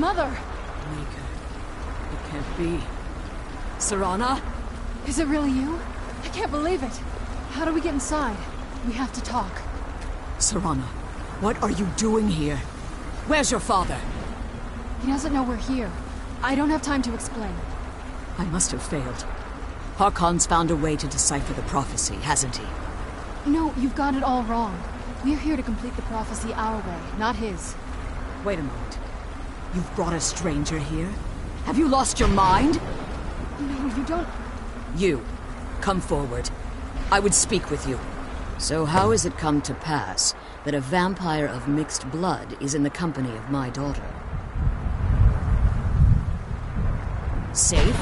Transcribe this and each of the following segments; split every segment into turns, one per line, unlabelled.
Mother!
Mika, it can't be. Serana?
Is it really you? I can't believe it. How do we get inside? We have to talk.
Serana, what are you doing here? Where's your father?
He doesn't know we're here. I don't have time to explain.
I must have failed. Harkon's found a way to decipher the prophecy, hasn't he?
No, you've got it all wrong. We're here to complete the prophecy our way, not his.
Wait a moment. You've brought a stranger here? Have you lost your mind?
No, you don't...
You, come forward. I would speak with you. So how has it come to pass that a vampire of mixed blood is in the company of my daughter? Safe?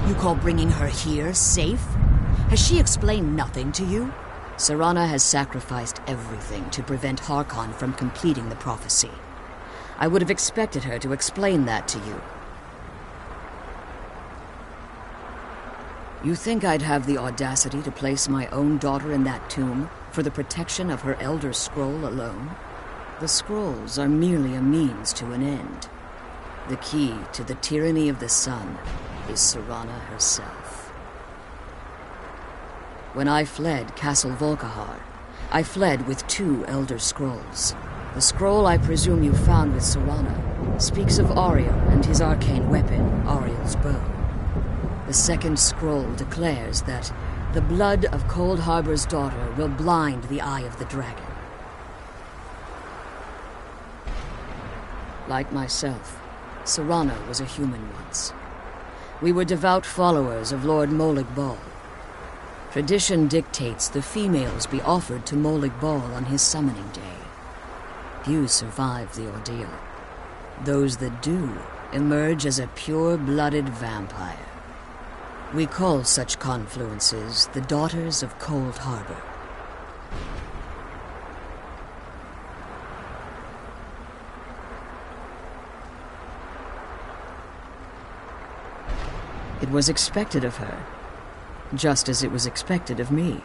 You call bringing her here safe? Has she explained nothing to you? Serana has sacrificed everything to prevent Harkon from completing the prophecy. I would have expected her to explain that to you. You think I'd have the audacity to place my own daughter in that tomb for the protection of her Elder Scroll alone? The scrolls are merely a means to an end. The key to the tyranny of the sun is Serana herself. When I fled Castle Volkihar, I fled with 2 Elder Scrolls. The scroll I presume you found with Serana speaks of Ariel and his arcane weapon, Ariel's bow. The second scroll declares that the blood of Cold Harbor's daughter will blind the eye of the dragon. Like myself, Serana was a human once. We were devout followers of Lord Molig Bal. Tradition dictates the females be offered to Molig Bal on his summoning day. Few survive the ordeal. Those that do emerge as a pure-blooded vampire. We call such confluences the Daughters of Cold Harbor. It was expected of her, just as it was expected of me.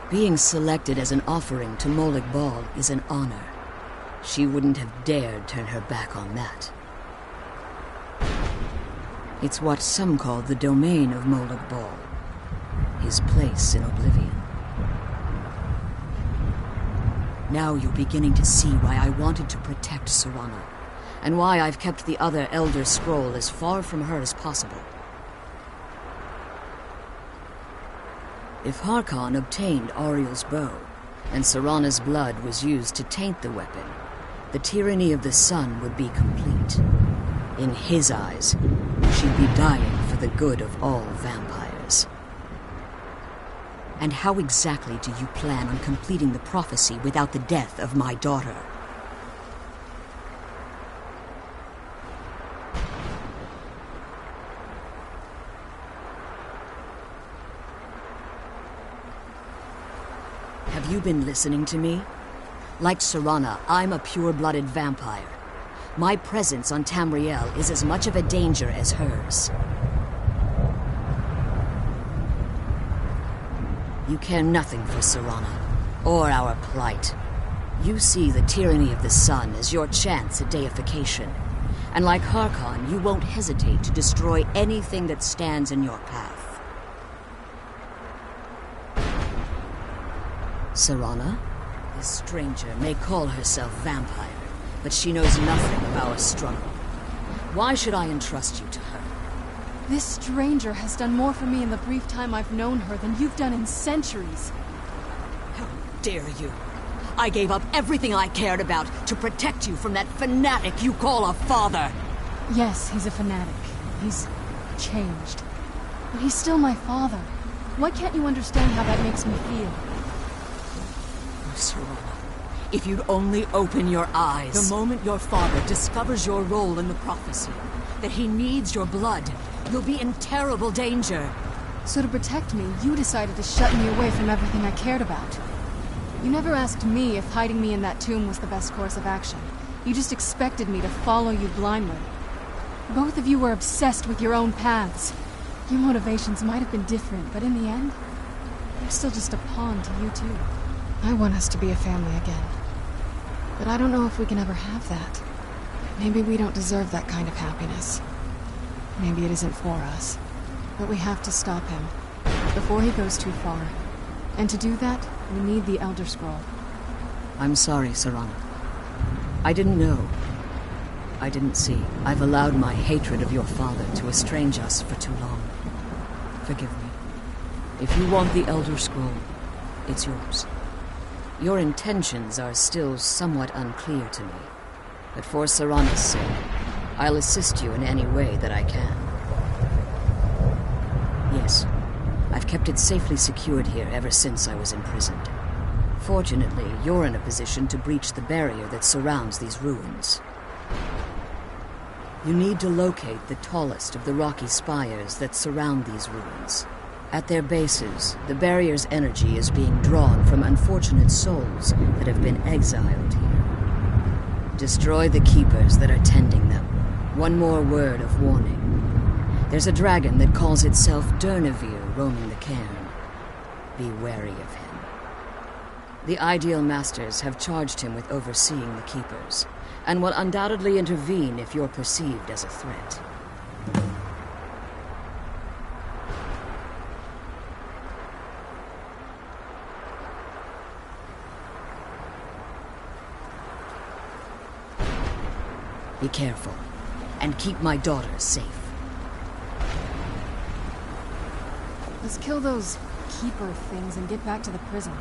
Being selected as an offering to Molig Bal is an honor. She wouldn't have dared turn her back on that. It's what some call the domain of Molig Bal, his place in oblivion. Now you're beginning to see why I wanted to protect Serana, and why I've kept the other Elder Scroll as far from her as possible. If Harkon obtained Ariel's bow, and Serana's blood was used to taint the weapon, the tyranny of the sun would be complete. In his eyes, she'd be dying for the good of all vampires. And how exactly do you plan on completing the prophecy without the death of my daughter? Have you been listening to me? Like Serana, I'm a pure-blooded vampire. My presence on Tamriel is as much of a danger as hers. You care nothing for Serana, or our plight. You see the tyranny of the sun as your chance at deification. And like Harkon, you won't hesitate to destroy anything that stands in your path. Serana? This stranger may call herself vampire, but she knows nothing of our struggle. Why should I entrust you to her?
This stranger has done more for me in the brief time I've known her than you've done in centuries.
How dare you? I gave up everything I cared about to protect you from that fanatic you call a father.
Yes, he's a fanatic. He's changed. But he's still my father. Why can't you understand how that makes me feel?
Serana, if you'd only open your eyes. The moment your father discovers your role in the prophecy, that he needs your blood, you'll be in terrible danger.
So to protect me, you decided to shut me away from everything I cared about. You never asked me if hiding me in that tomb was the best course of action. You just expected me to follow you blindly. Both of you were obsessed with your own paths. Your motivations might have been different, but in the end, I'm still just a pawn to you too. I want us to be a family again. But I don't know if we can ever have that. Maybe we don't deserve that kind of happiness. Maybe it isn't for us. But we have to stop him, before he goes too far. And to do that, we need the Elder Scroll.
I'm sorry, Serana. I didn't know. I didn't see. I've allowed my hatred of your father to estrange us for too long. Forgive me. If you want the Elder Scroll, it's yours. Your intentions are still somewhat unclear to me. But for Serana's sake, I'll assist you in any way that I can. Yes, I've kept it safely secured here ever since I was imprisoned. Fortunately, you're in a position to breach the barrier that surrounds these ruins. You need to locate the tallest of the rocky spires that surround these ruins. At their bases, the barrier's energy is being drawn from unfortunate souls that have been exiled here. Destroy the keepers that are tending them. One more word of warning. There's a dragon that calls itself Durnevere roaming the cairn. Be wary of him. The Ideal Masters have charged him with overseeing the keepers, and will undoubtedly intervene if you're perceived as a threat. Be careful, and keep my daughter safe.
Let's kill those keeper things and get back to the prison.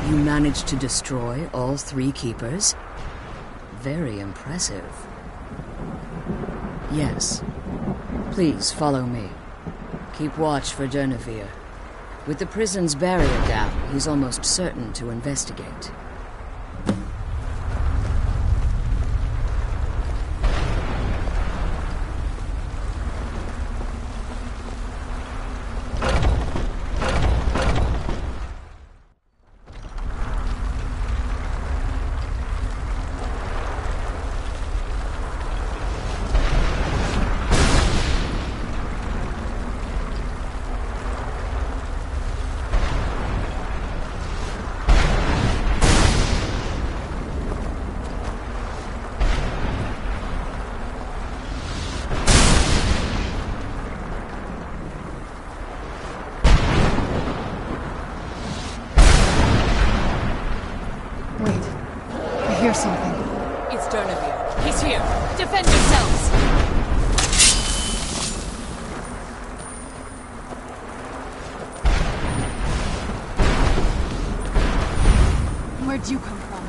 You managed to destroy all 3 keepers? Very impressive. Yes. Please follow me. Keep watch for Durnevere. With the prison's barrier down, he's almost certain to investigate.
Hear something.
It's Durnevere. He's here. Defend yourselves!
Where'd you come from?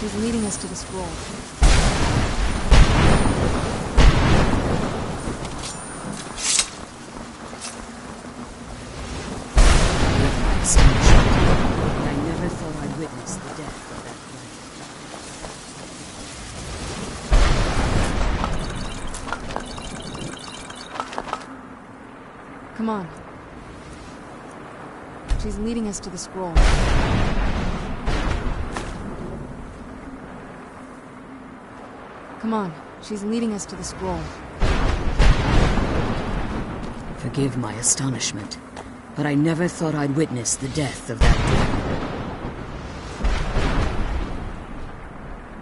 She's leading us to the scroll.
I never thought I'd witness the death of that blade.
Come on. She's leading us to the scroll. Come on. She's leading us to the scroll.
Forgive my astonishment, but I never thought I'd witness the death of that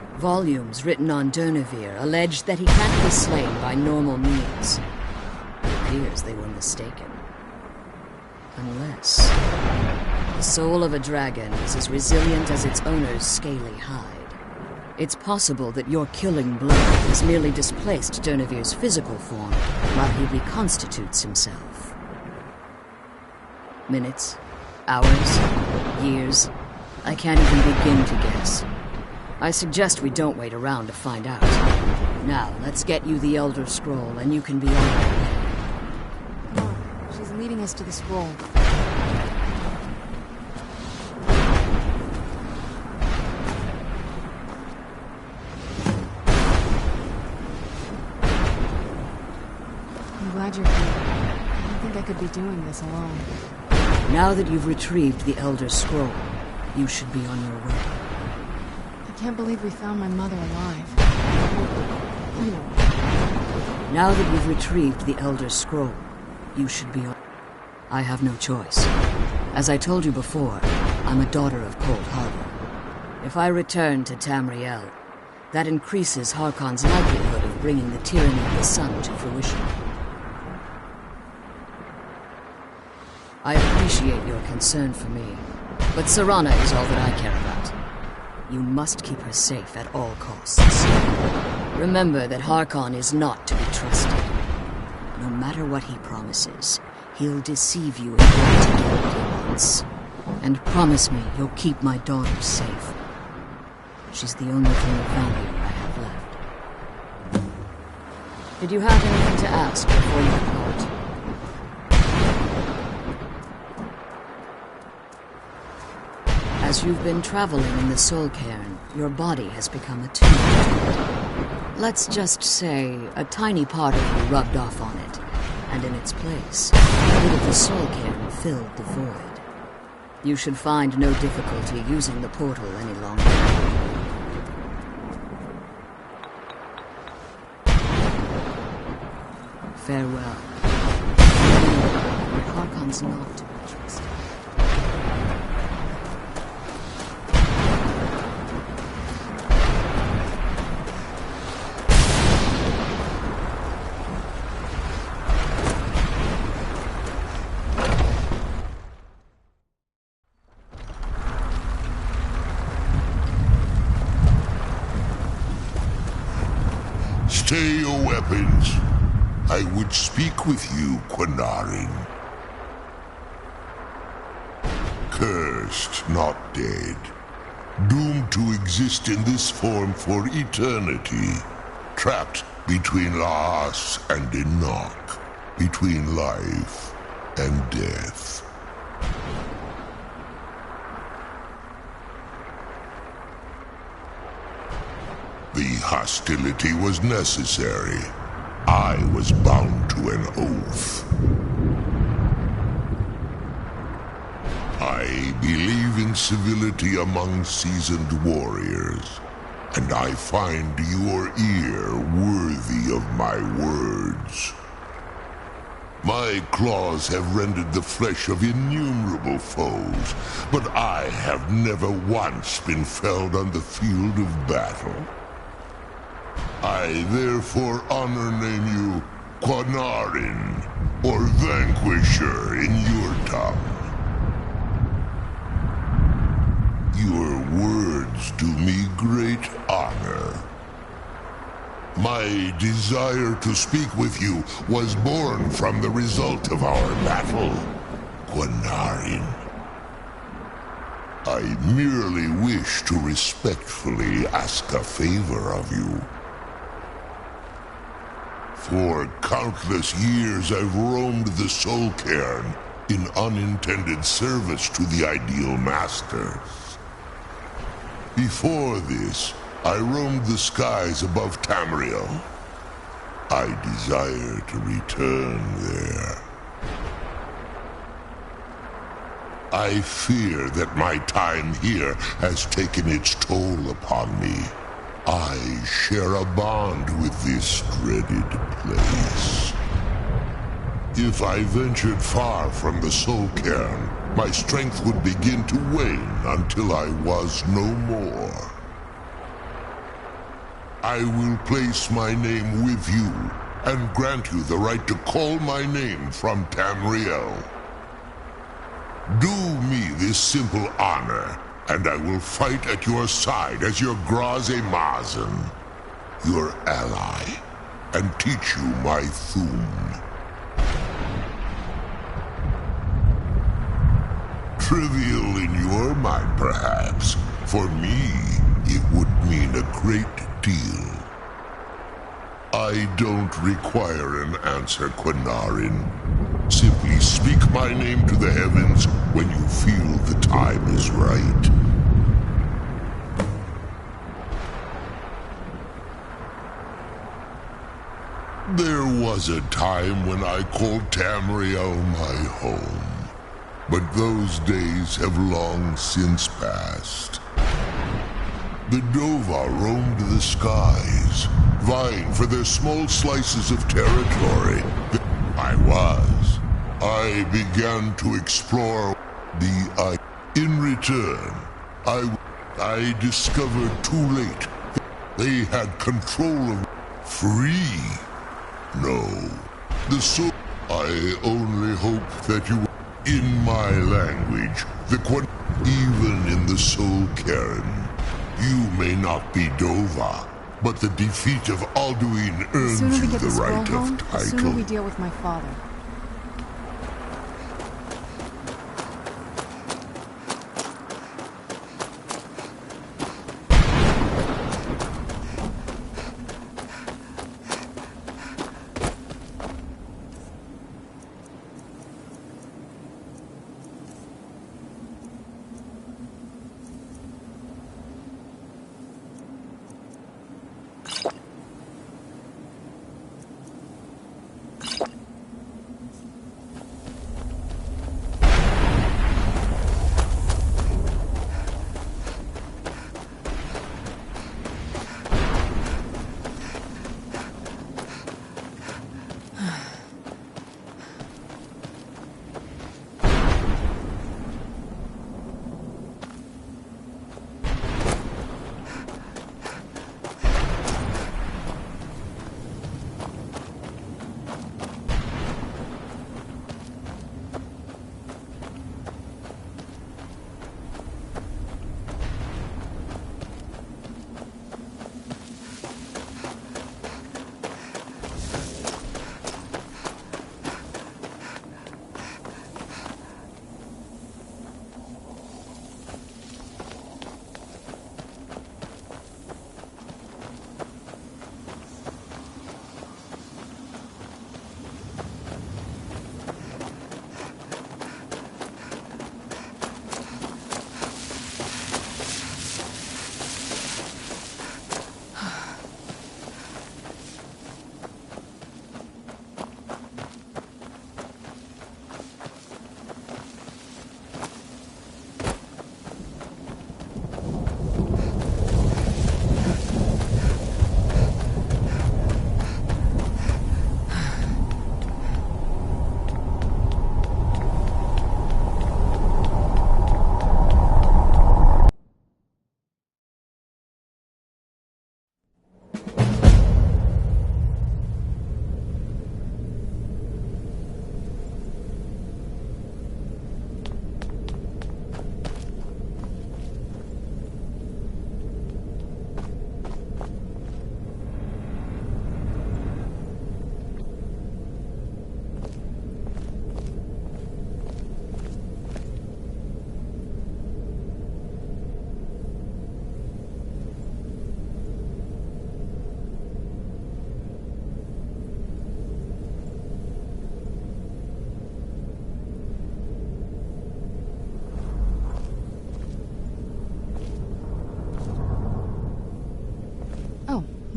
blade. Volumes written on Durnevere allege that he can't be slain by normal means. It appears they were mistaken. Unless the soul of a dragon is as resilient as its owner's scaly hide. It's possible that your killing blow has merely displaced Durnevere's physical form while he reconstitutes himself. Minutes, hours, years, I can't even begin to guess. I suggest we don't wait around to find out. Now, let's get you the Elder Scroll and you can be on your way.
Come on, she's leading us to the scroll. I'm glad you're here. I don't think I could be doing this alone.
Now that you've retrieved the Elder Scroll, you should be on your way.
I can't believe we found my mother alive.
Now that you've retrieved the Elder Scroll, you should be on... I have no choice. As I told you before, I'm a daughter of Cold Harbor. If I return to Tamriel, that increases Harkon's likelihood of bringing the tyranny of the sun to fruition. I appreciate your concern for me, but Serana is all that I care about. You must keep her safe at all costs. Remember that Harkon is not to be trusted. no matter what he promises, he'll deceive you in order to get what he wants. And promise me you'll keep my daughter safe. She's the only thing of value I have left. Did you have anything to ask before you depart? As you've been traveling in the Soul Cairn, your body has become attuned to it. Let's just say a tiny part of you rubbed off on it, and in its place, a bit of the Soul Cairn filled the void. You should find no difficulty using the portal any longer. Farewell. Harkon's not to be trusted.
Stay your weapons. I would speak with you, Quinarin. Cursed, not dead. Doomed to exist in this form for eternity. Trapped between Laas and Enoch. Between life and death. The hostility was necessary. I was bound to an oath. I believe in civility among seasoned warriors, and I find your ear worthy of my words. My claws have rendered the flesh of innumerable foes, but I have never once been felled on the field of battle. I therefore honor name you Quinarin, or Vanquisher in your tongue. Your words do me great honor. My desire to speak with you was born from the result of our battle, Quinarin. I merely wish to respectfully ask a favor of you. For countless years I've roamed the Soul Cairn in unintended service to the ideal masters. Before this, I roamed the skies above Tamriel. I desire to return there. I fear that my time here has taken its toll upon me. I share a bond with this dreaded place. If I ventured far from the Soul Cairn, my strength would begin to wane until I was no more. I will place my name with you and grant you the right to call my name from Tamriel. Do me this simple honor, and I will fight at your side as your Graze Mazen, your ally, and teach you my Thum. Trivial in your mind, perhaps. For me, it would mean a great deal. I don't require an answer, Quinarin. Simply speak my name to the heavens when you feel the time is right. There was a time when I called Tamriel my home, but those days have long since passed. The Dova roamed the skies, vying for their small slices of territory. I began to explore the In return, I discovered too late that they had control of free. No, the soul. I only hope that you, in my language, even in the Soul Cairn, you may not be Dova, but the defeat of Alduin
The
earns
sooner
you
we get
the
the scroll
right
home,
of
the sooner
title.
we deal with my father.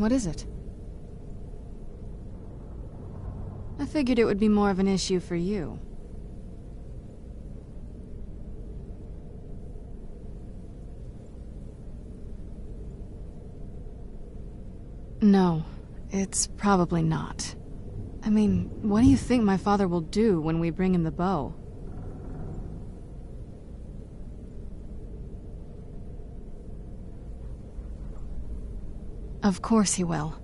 What is it? I figured it would be more of an issue for you. No, it's probably not. I mean, what do you think my father will do when we bring him the bow? Of course he will.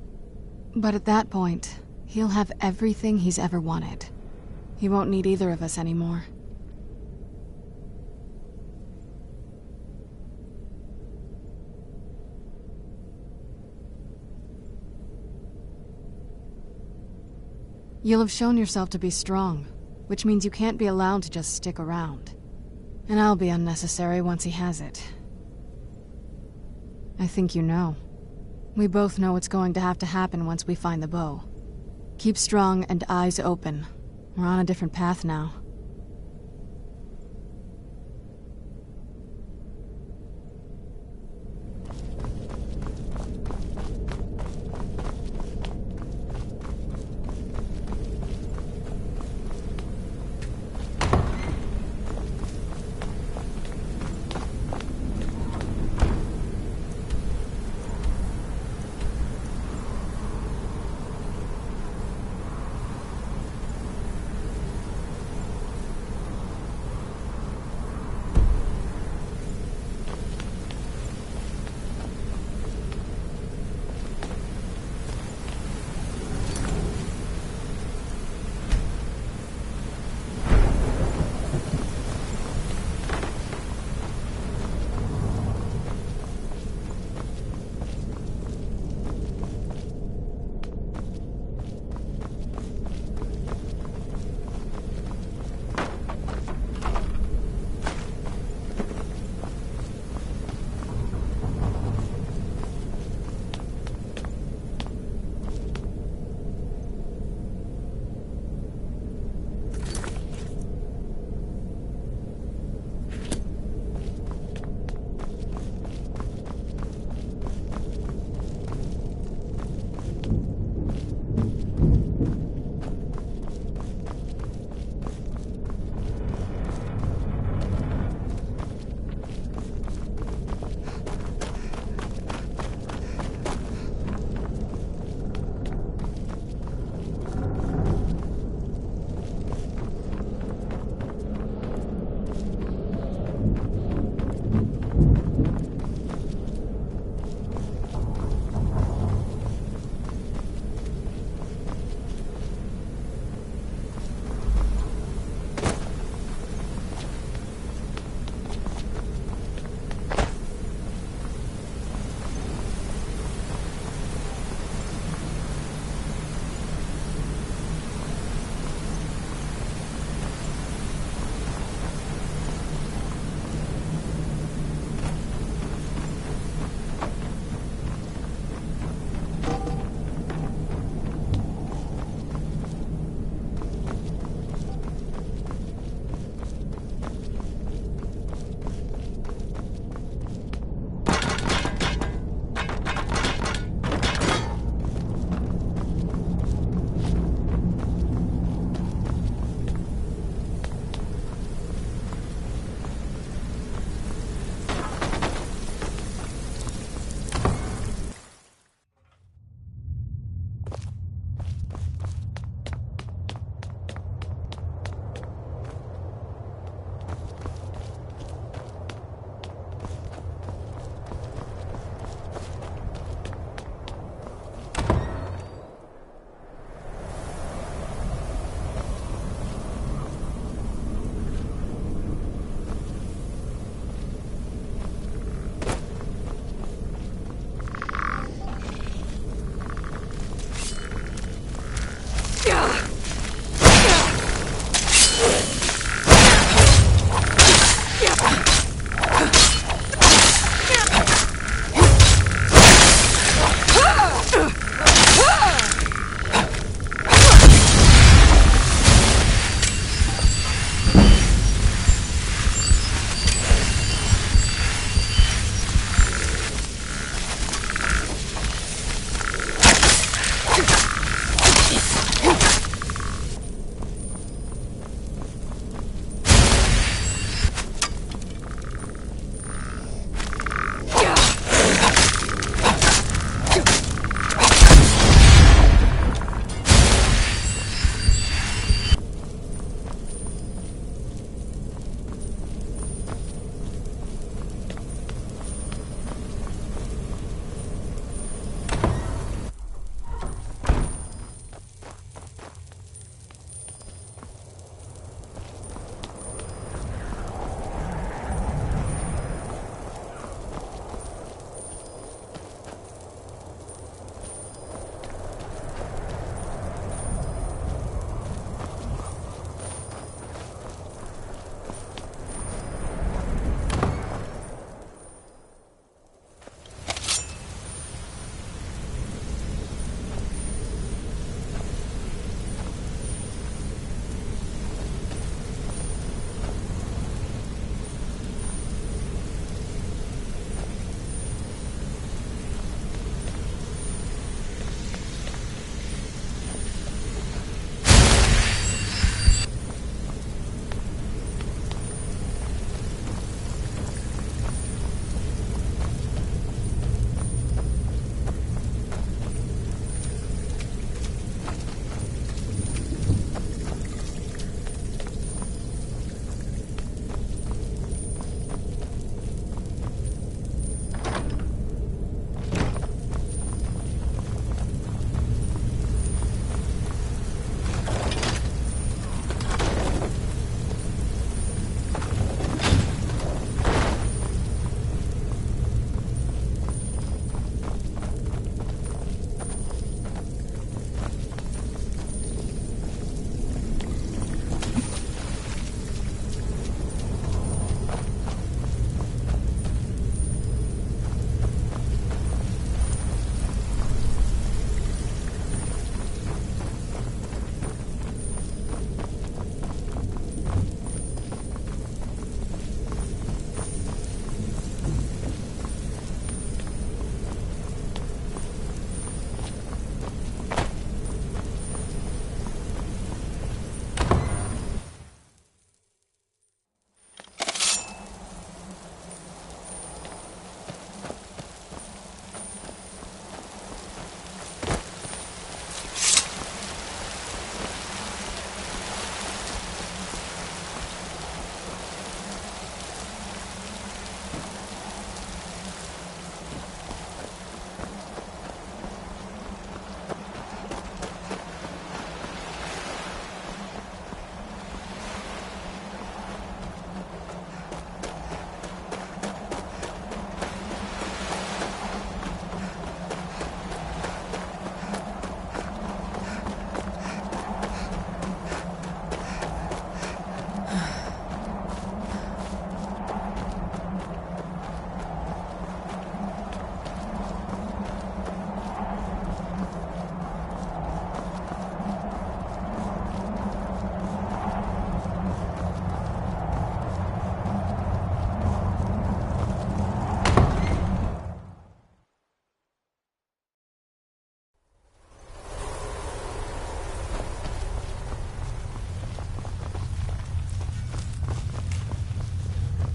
But at that point, he'll have everything he's ever wanted. He won't need either of us anymore. You'll have shown yourself to be strong, which means you can't be allowed to just stick around. And I'll be unnecessary once he has it. I think you know. We both know what's going to have to happen once we find the bow. Keep strong and eyes open. We're on a different path now.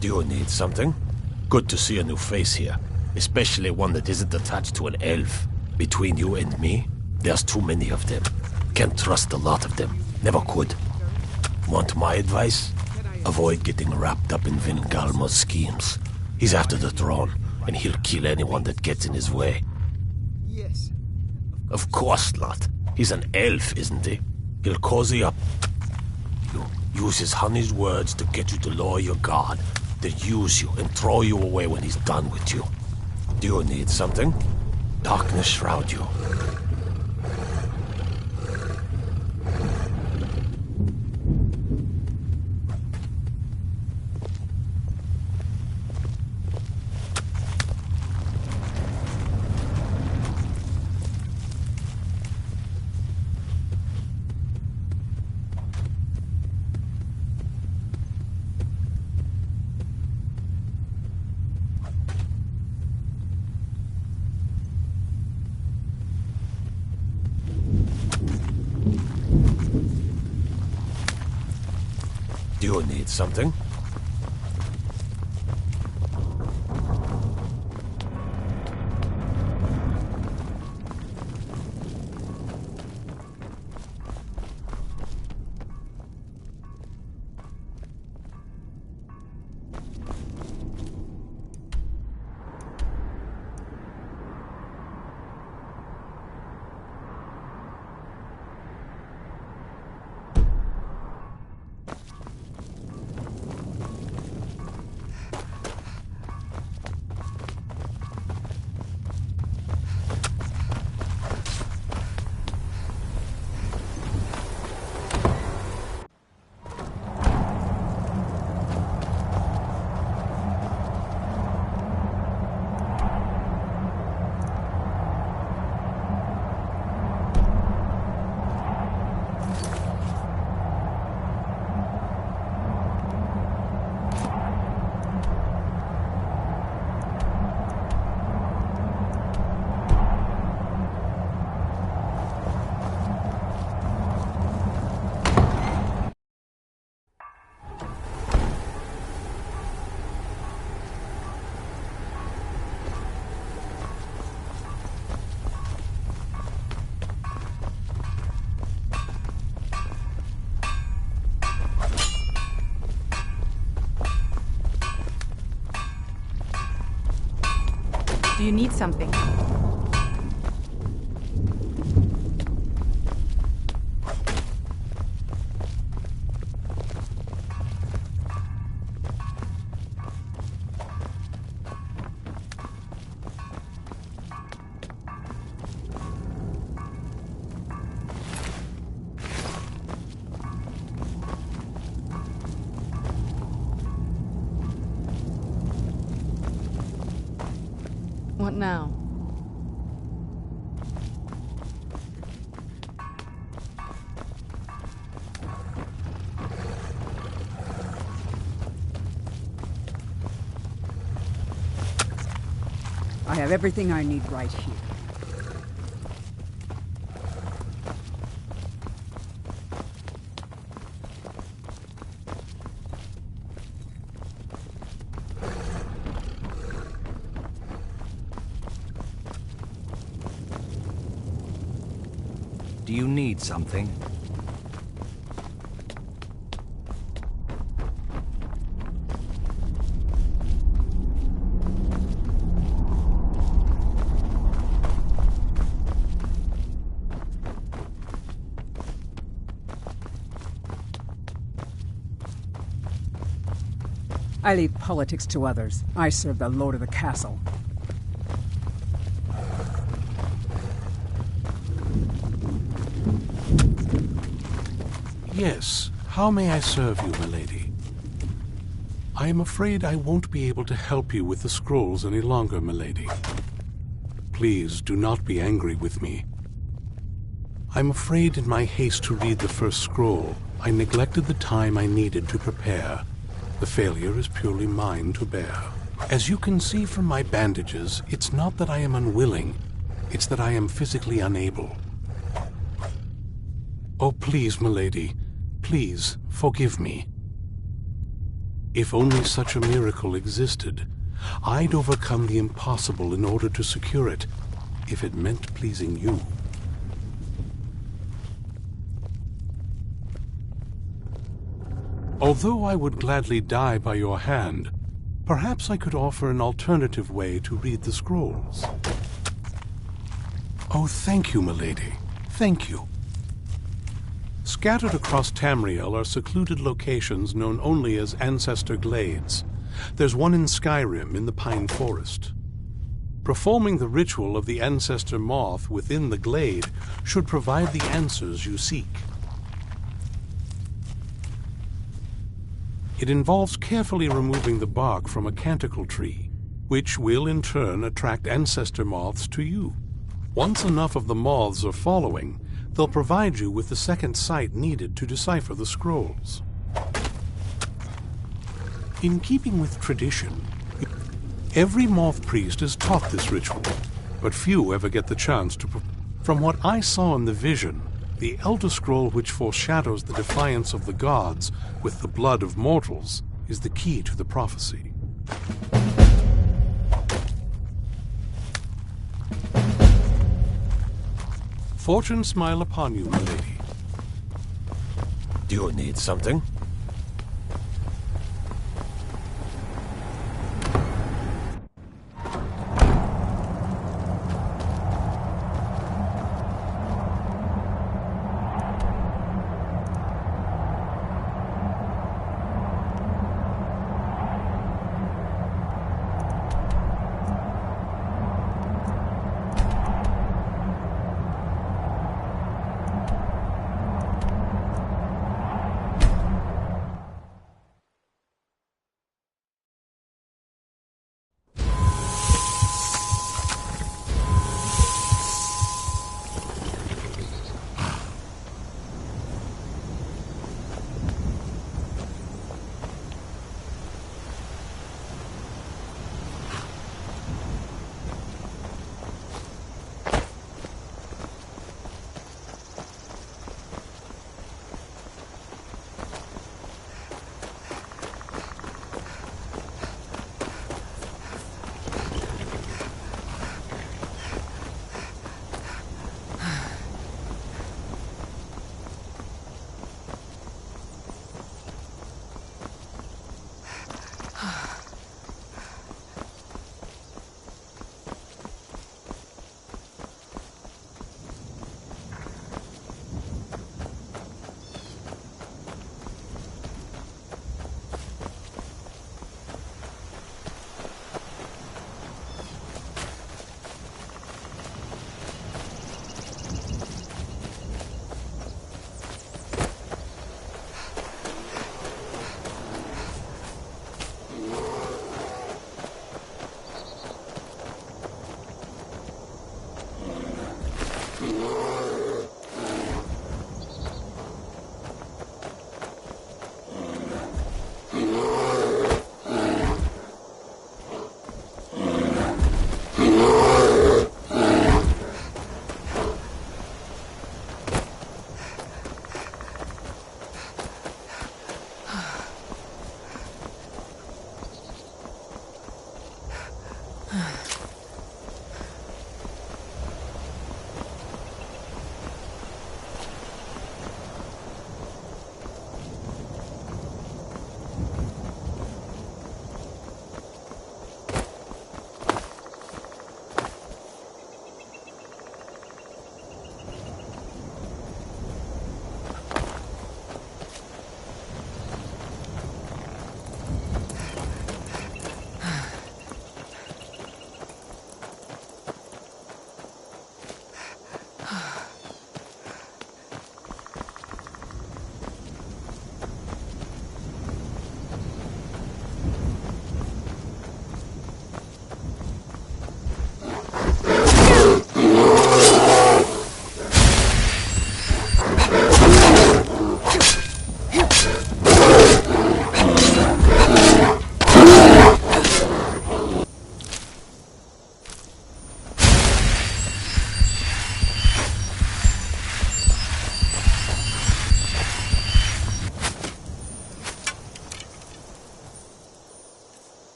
Do you need something? Good to see a new face here, especially one that isn't attached to an elf. Between you and me, there's too many of them. Can't trust a lot of them. Never could. Want my advice? Avoid getting wrapped up in Vingalmo's schemes. He's after the throne, and he'll kill anyone that gets in his way.
Yes.
Of course not. He's an elf, isn't he? He'll cozy up. Use his honey's words to get you to lower your guard, then use you and throw you away when he's done with you. Do you need something? Darkness shroud you. Do you need something?
Do you need something?
What now?
I have everything I need right here.
Do you need something?
I leave politics to others. I serve the lord of the castle.
Yes, how may I serve you, milady? I am afraid I won't be able to help you with the scrolls any longer, milady. Please do not be angry with me. I'm afraid in my haste to read the first scroll, I neglected the time I needed to prepare. The failure is purely mine to bear. As you can see from my bandages, it's not that I am unwilling, it's that I am physically unable. Oh, please, milady, please, forgive me. If only such a miracle existed, I'd overcome the impossible in order to secure it, if it meant pleasing you. Although I would gladly die by your hand, perhaps I could offer an alternative way to read the scrolls. Oh, thank you, milady. Thank you. Scattered across Tamriel are secluded locations known only as Ancestor Glades. There's one in Skyrim in the Pine Forest. Performing the ritual of the Ancestor Moth within the glade should provide the answers you seek. It involves carefully removing the bark from a canticle tree, which will in turn attract ancestor moths to you. Once enough of the moths are following, they'll provide you with the second sight needed to decipher the scrolls. In keeping with tradition, every moth priest is taught this ritual, but few ever get the chance to perform. From what I saw in the vision, the Elder Scroll which foreshadows the defiance of the gods with the blood of mortals is the key to the prophecy. Fortune smile upon you, milady.
Do you need something?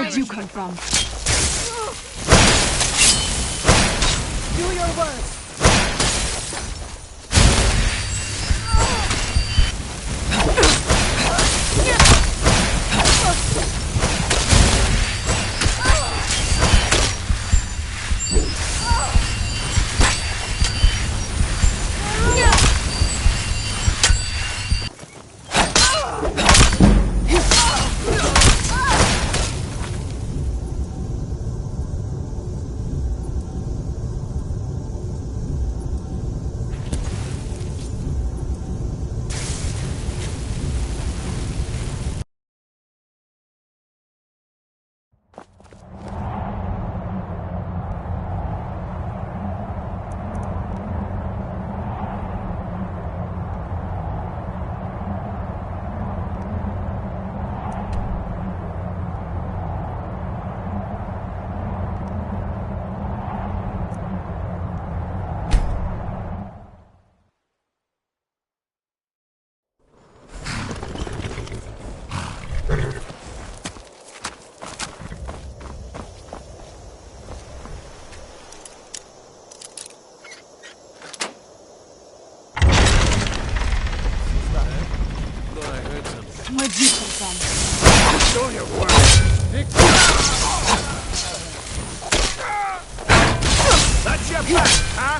Where'd you come from?
Do your worst!
Where'd you come from?
Show your work. That's your back, huh?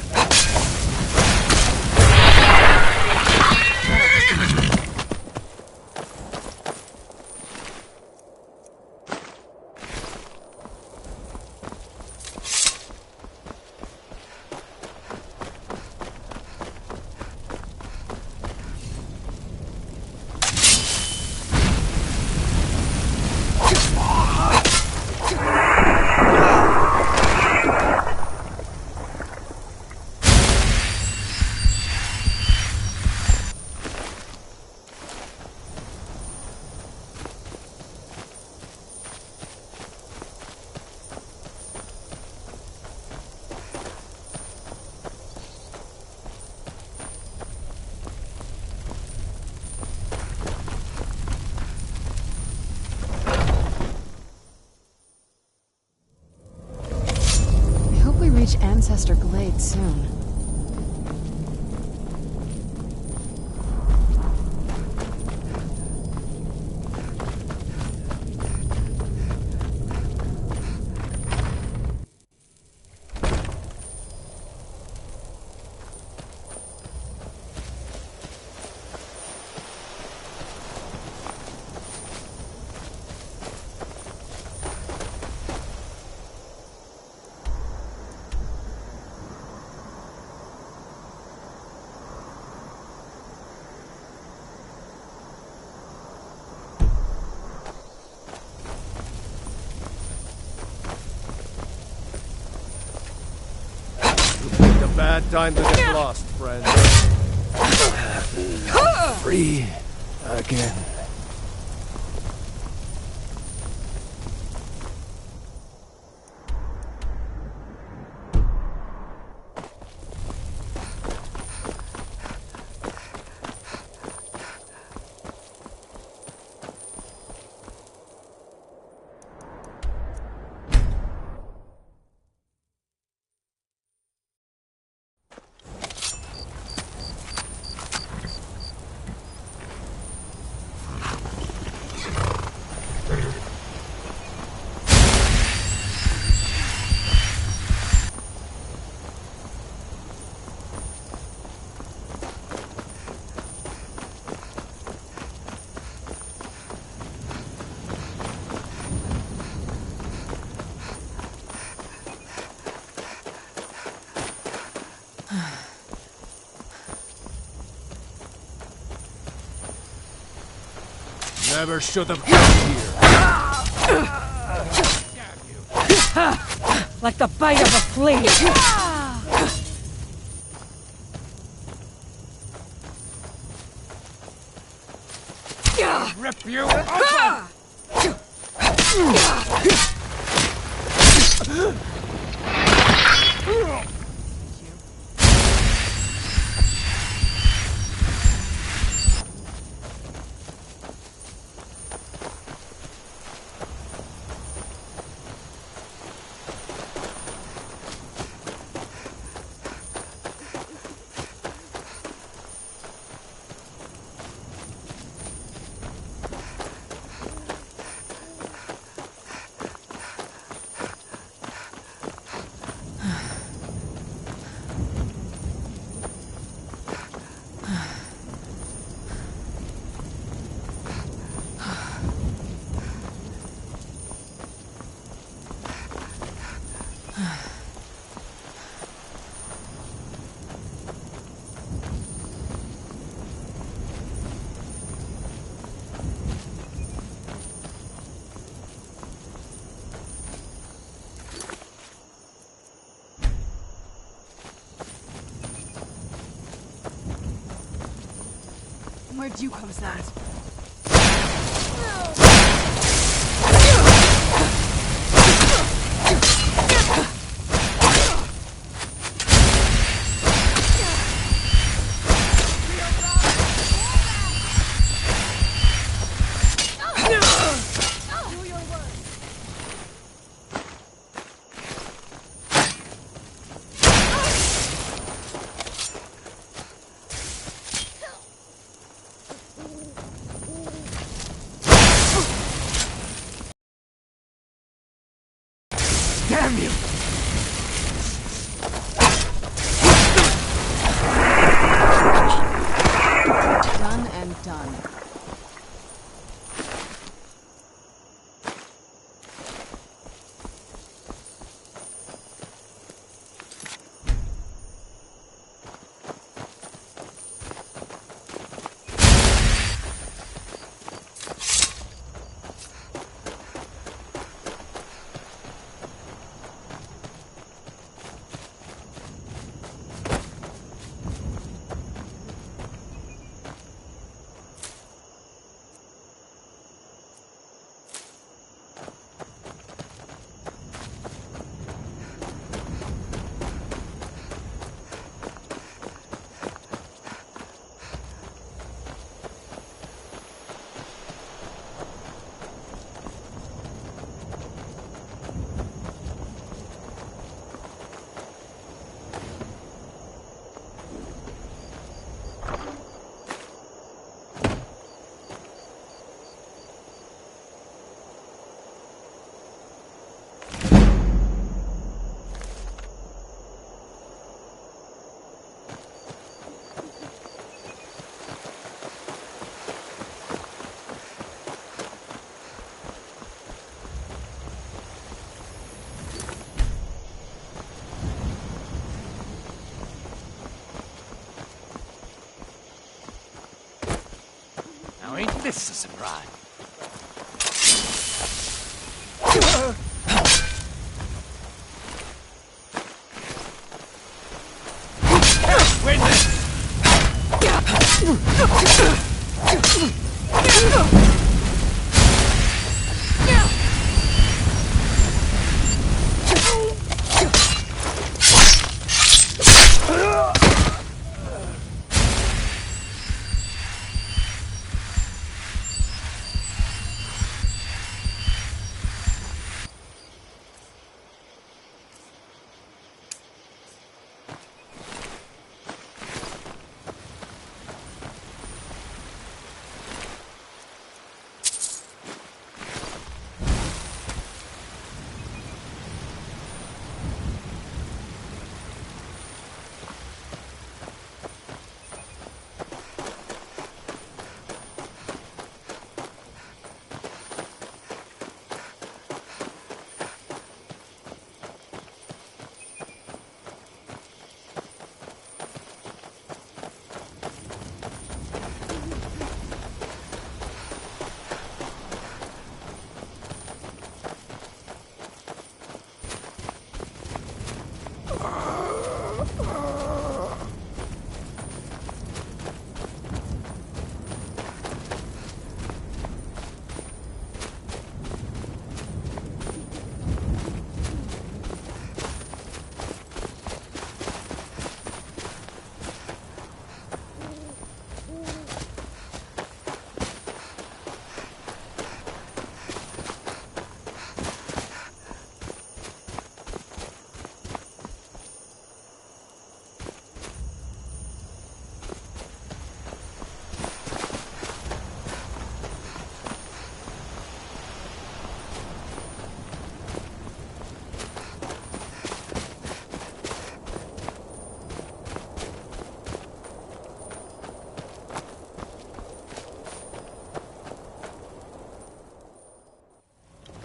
Reach Ancestor Glade soon.
Bad time to get lost, friend. Free again. Never should have come here.
Like the bite of a flea.
Rip you open!
Where'd you come from?
Damn you!
Done and done.
Now ain't this a surprise? Win this!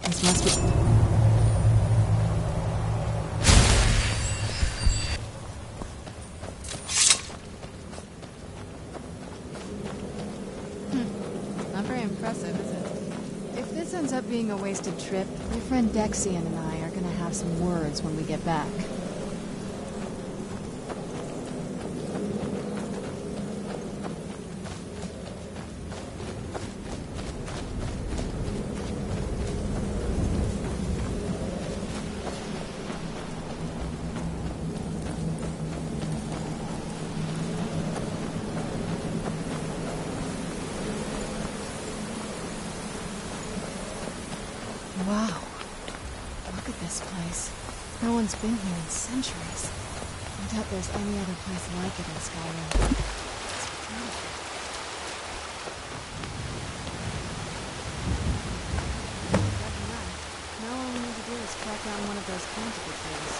This must be... Not very impressive, is it? If this ends up being a wasted trip, your friend Dexian and I are gonna have some words when we get back. Wow. Look at this place. No one's been here in centuries. I doubt there's any other place like it in Skyrim. It's beautiful. Now all we need to do is track down one of those canticle trees.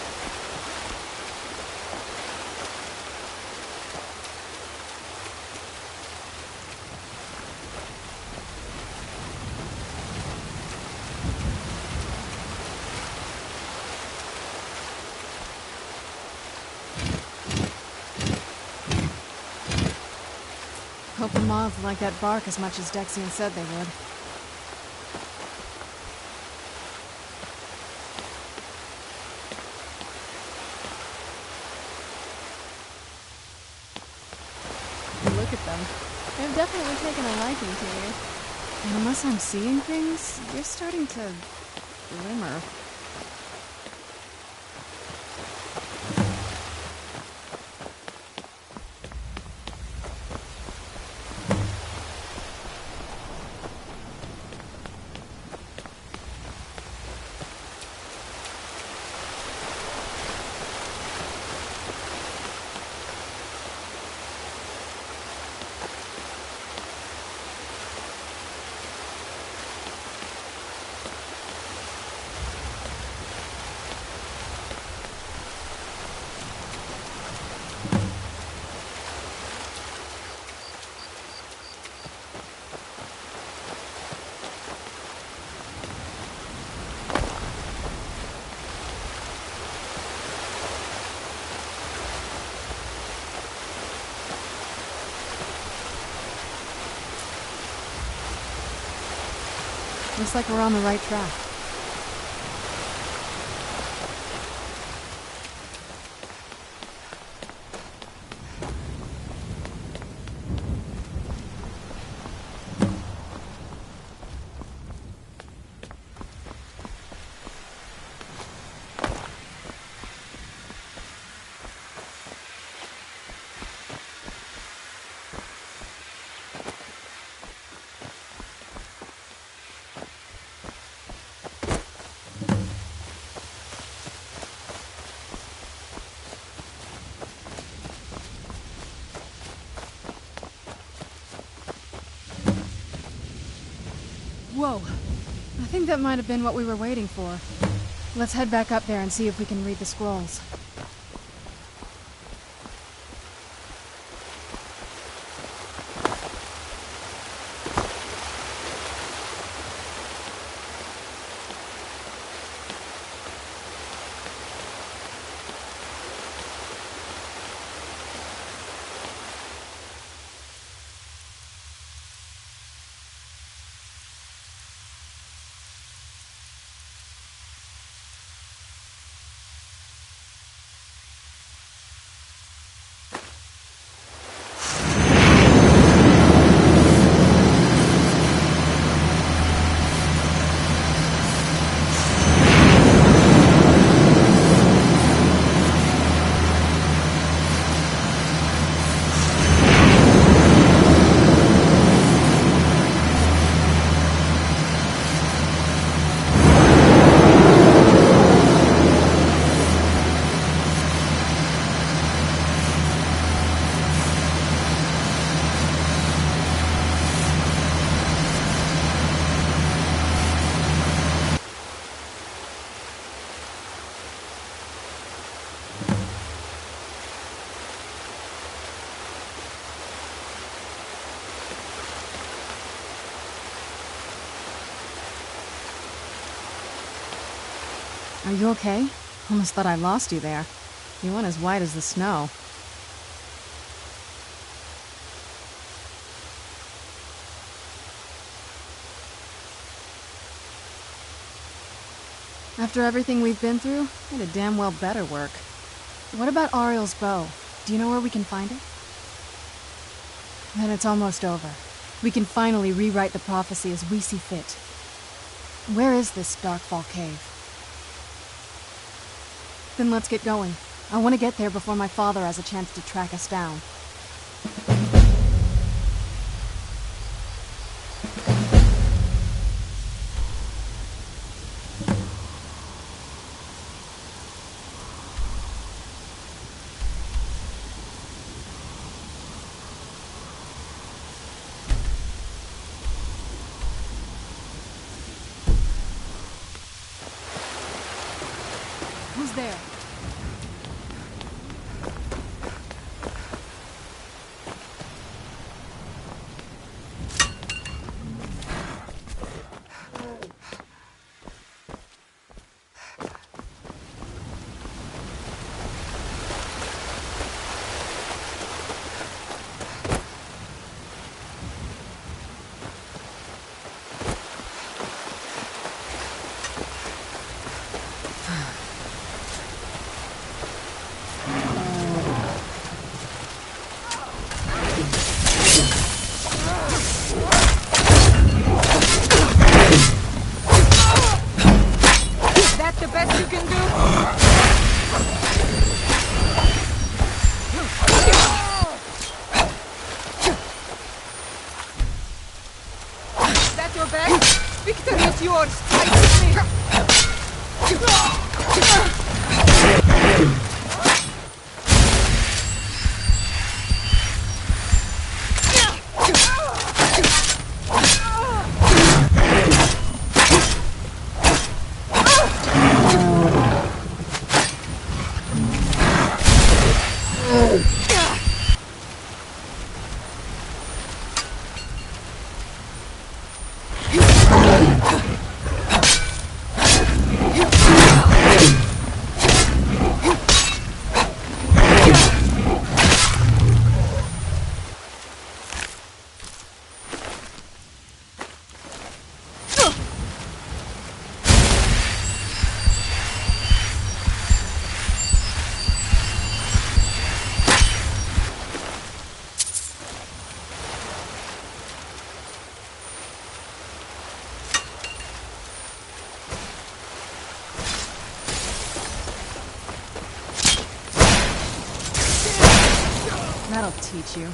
Hope the moths like that bark as much as Dexian said they would. Look at them. They've definitely taken a liking to you. And unless I'm seeing things, you're starting to glimmer. Looks like we're on the right track. Whoa. I think that might have been what we were waiting for. Let's head back up there and see if we can read the scrolls. Are you okay? Almost thought I lost you there. You went as white as the snow. After everything we've been through, it'd damn well better work. What about Ariel's bow? Do you know where we can find it? Then it's almost over. We can finally rewrite the prophecy as we see fit. Where is this Darkfall cave? Then let's get going. I want to get there before my father has a chance to track us down. there.
Victory is yours! Fight with me!
That'll teach you.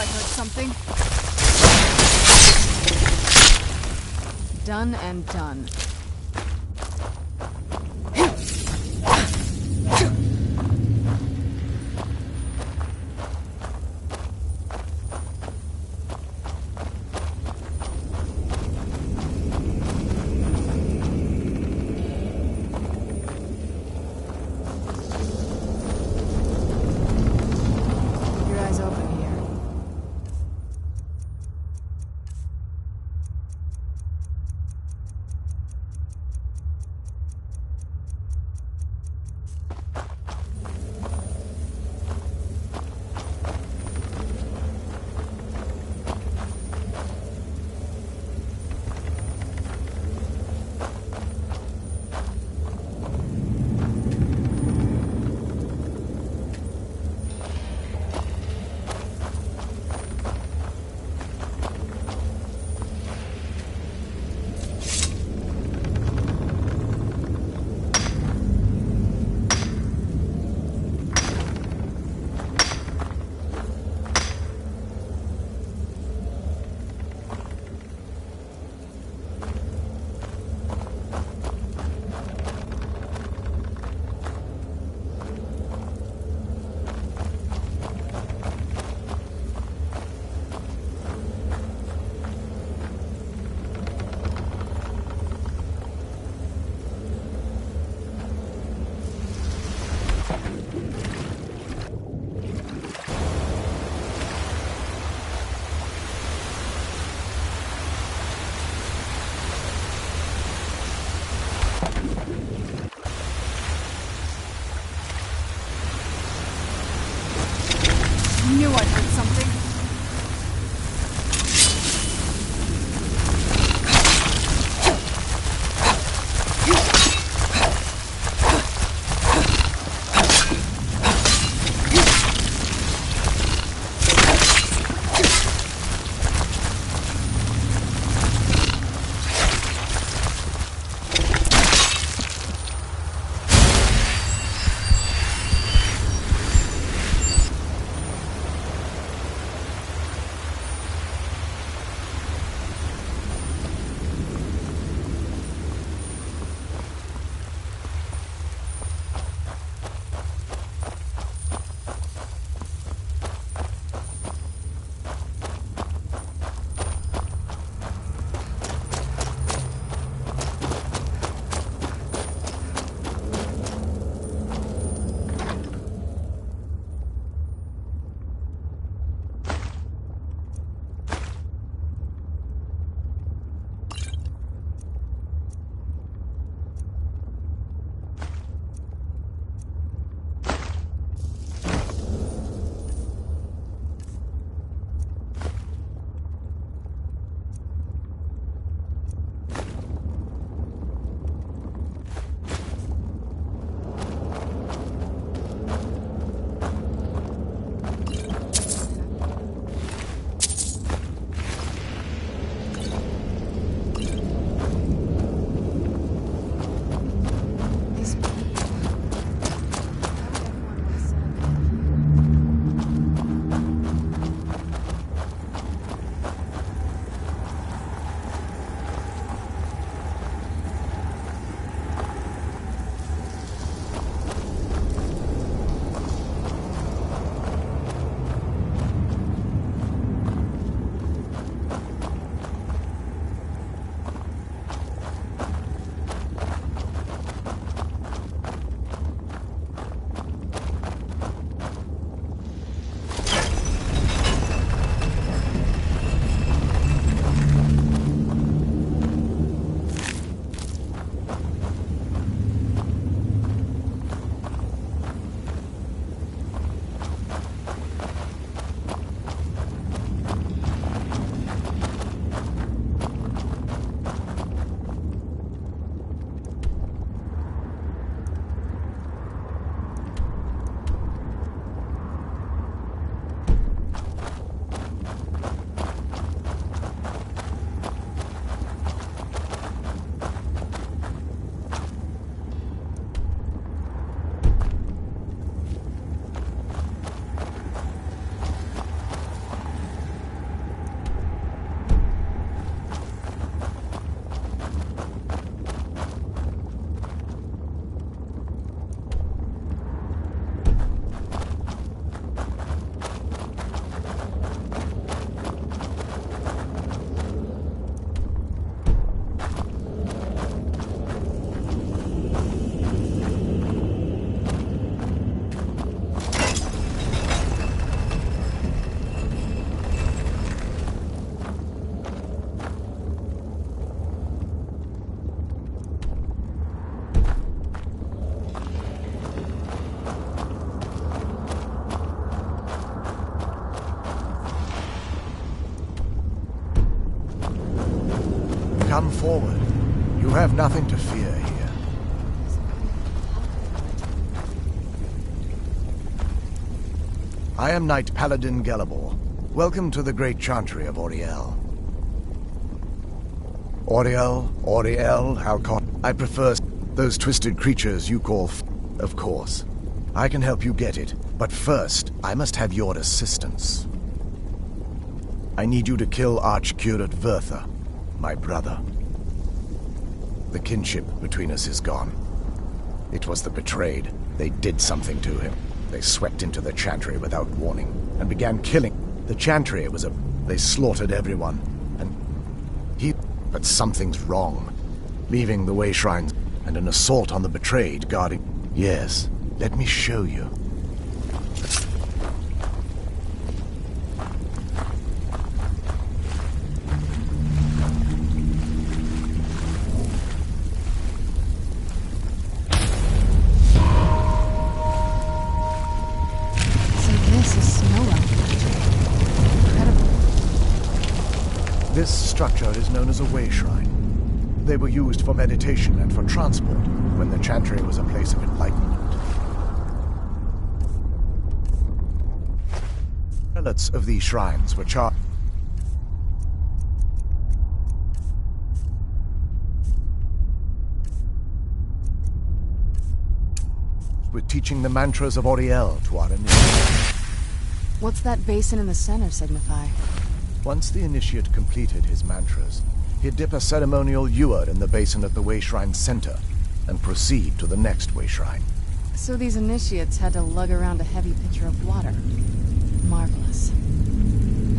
I heard something. Done and done.
Come forward. You have nothing to fear here. I am Knight Paladin Gelabor. Welcome to the Great Chantry of Auriel. Auriel, Halcon. I prefer those twisted creatures you call of course. I can help you get it, but first, I must have your assistance. I need you to kill Archcurate Vertha, my brother. The kinship between us is gone. It was the betrayed. They did something to him. They swept into the Chantry without warning and began killing. The Chantry was a... They slaughtered everyone. And he... But something's wrong. Leaving the Way Shrines and an assault on the betrayed guarding... Yes, let me show you. This structure is known as a way shrine. They were used for meditation and for transport when the Chantry was a place of enlightenment. Prelates of these shrines were charged with teaching the mantras of Auriel to our initiates.
What's that basin in the center signify?
Once the initiate completed his mantras, he'd dip a ceremonial ewer in the basin at the Way Shrine center and proceed to the next Way Shrine.
So these initiates had to lug around a heavy pitcher of water. Marvelous.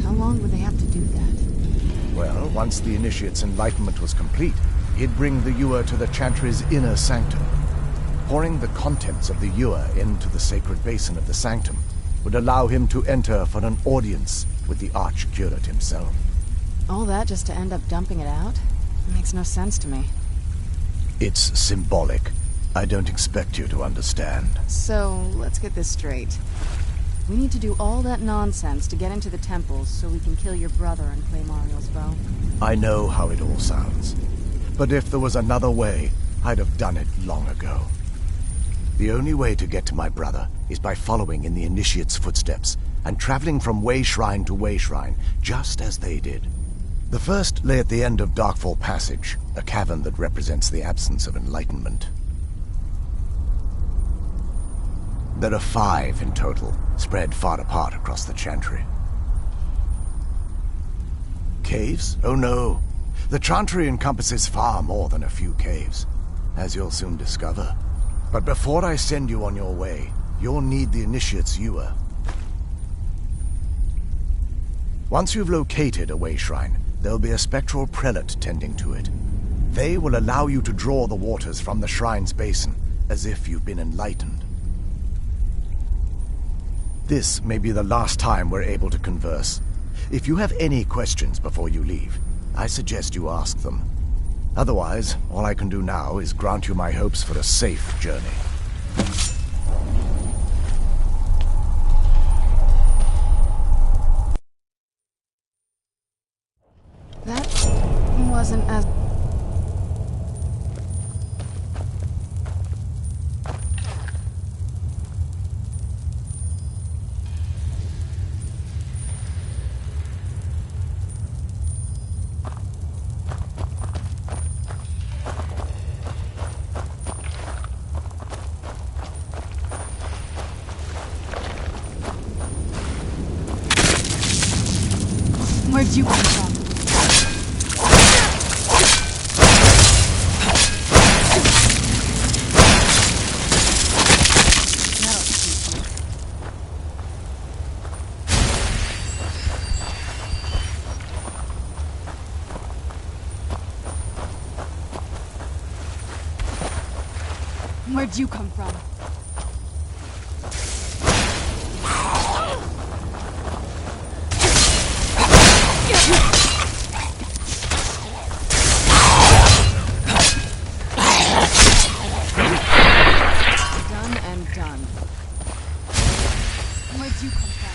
How long would they have to do that?
Well, once the initiate's enlightenment was complete, he'd bring the ewer to the Chantry's inner sanctum. Pouring the contents of the ewer into the sacred basin of the sanctum would allow him to enter for an audience with the Archcurate himself.
All that just to end up dumping it out? It makes no sense to me.
It's symbolic. I don't expect you to understand.
So, let's get this straight. We need to do all that nonsense to get into the temples so we can kill your brother and claim Ariel's bow.
I know how it all sounds. But if there was another way, I'd have done it long ago. The only way to get to my brother is by following in the Initiate's footsteps and traveling from Way Shrine to Way Shrine, just as they did. The first lay at the end of Darkfall Passage, a cavern that represents the absence of enlightenment. There are 5 in total, spread far apart across the Chantry. Caves? Oh no. The Chantry encompasses far more than a few caves, as you'll soon discover. But before I send you on your way, you'll need the Initiate's ewer. Once you've located a Way Shrine, there'll be a spectral prelate tending to it. They will allow you to draw the waters from the shrine's basin, as if you've been enlightened. This may be the last time we're able to converse. If you have any questions before you leave, I suggest you ask them. Otherwise, all I can do now is grant you my hopes for a safe journey.
That wasn't as... Where'd you come from? Where'd you come from? Done and done. Where'd you come from?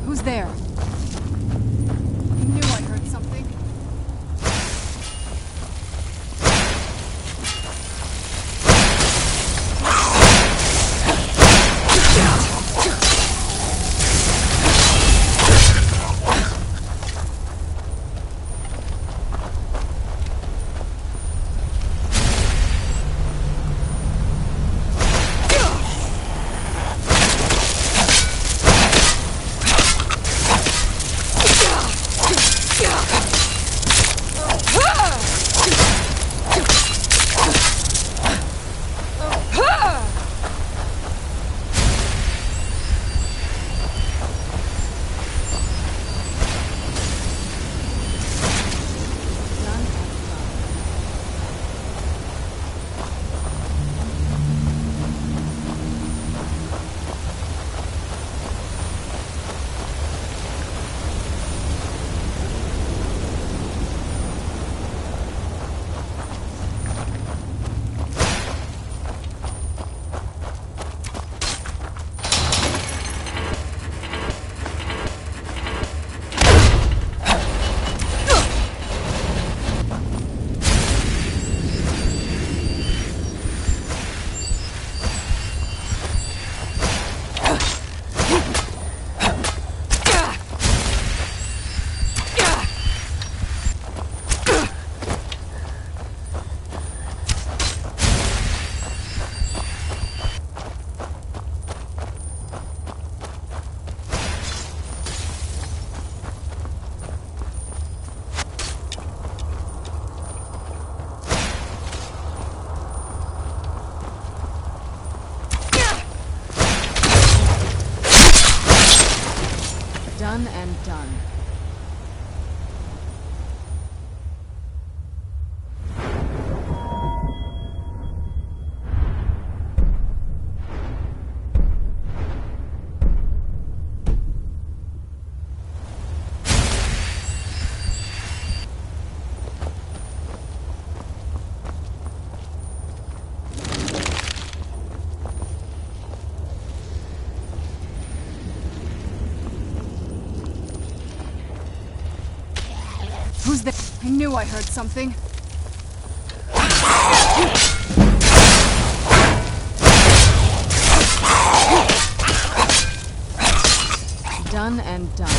Who's there? I knew I heard something. Done and done. Who's there? I knew I heard something. Done and done.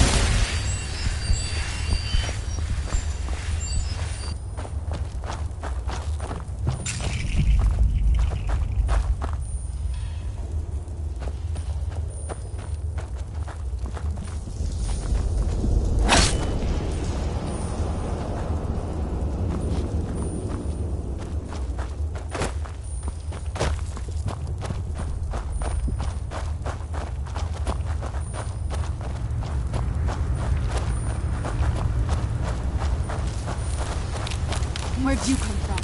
Where'd you come from?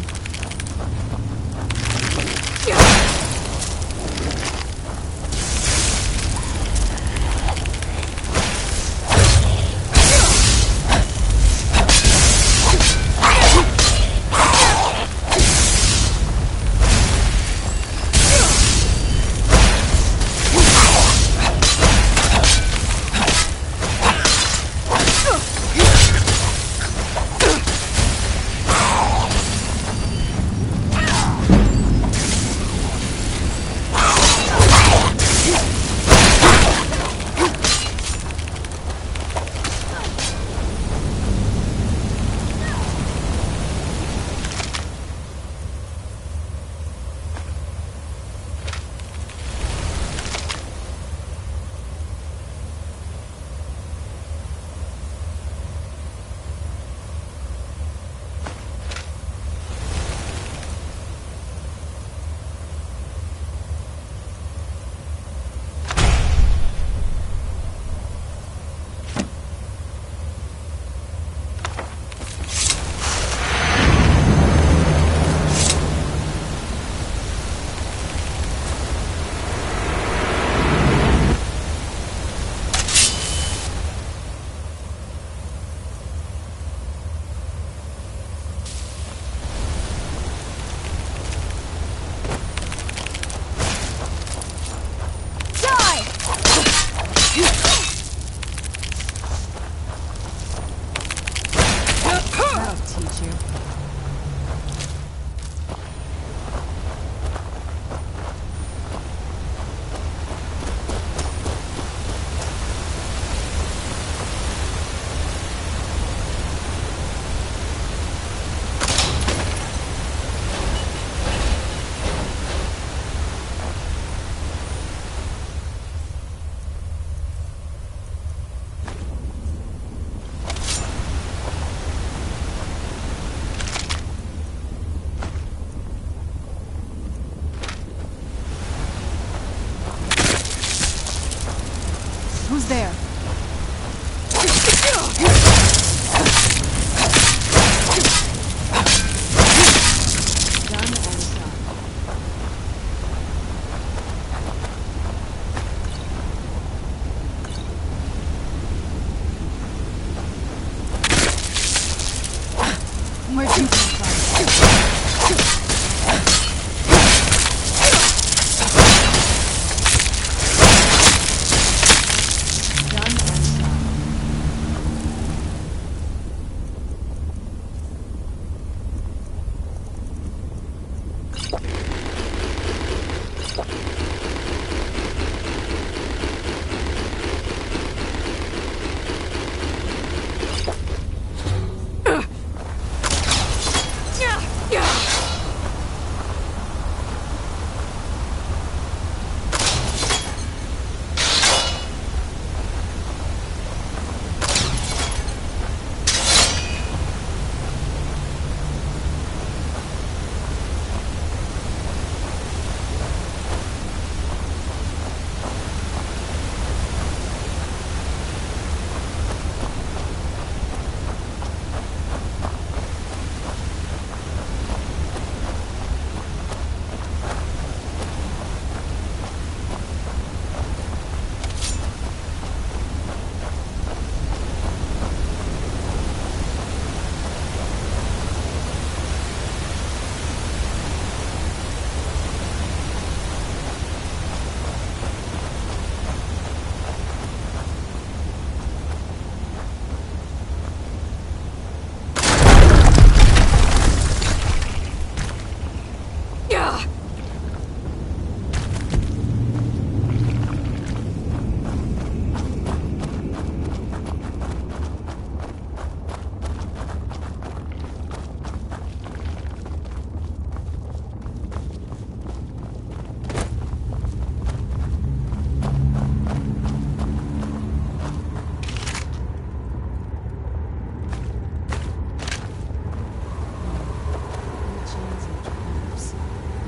Who's there? Done and done. Where'd you come from? Done and done.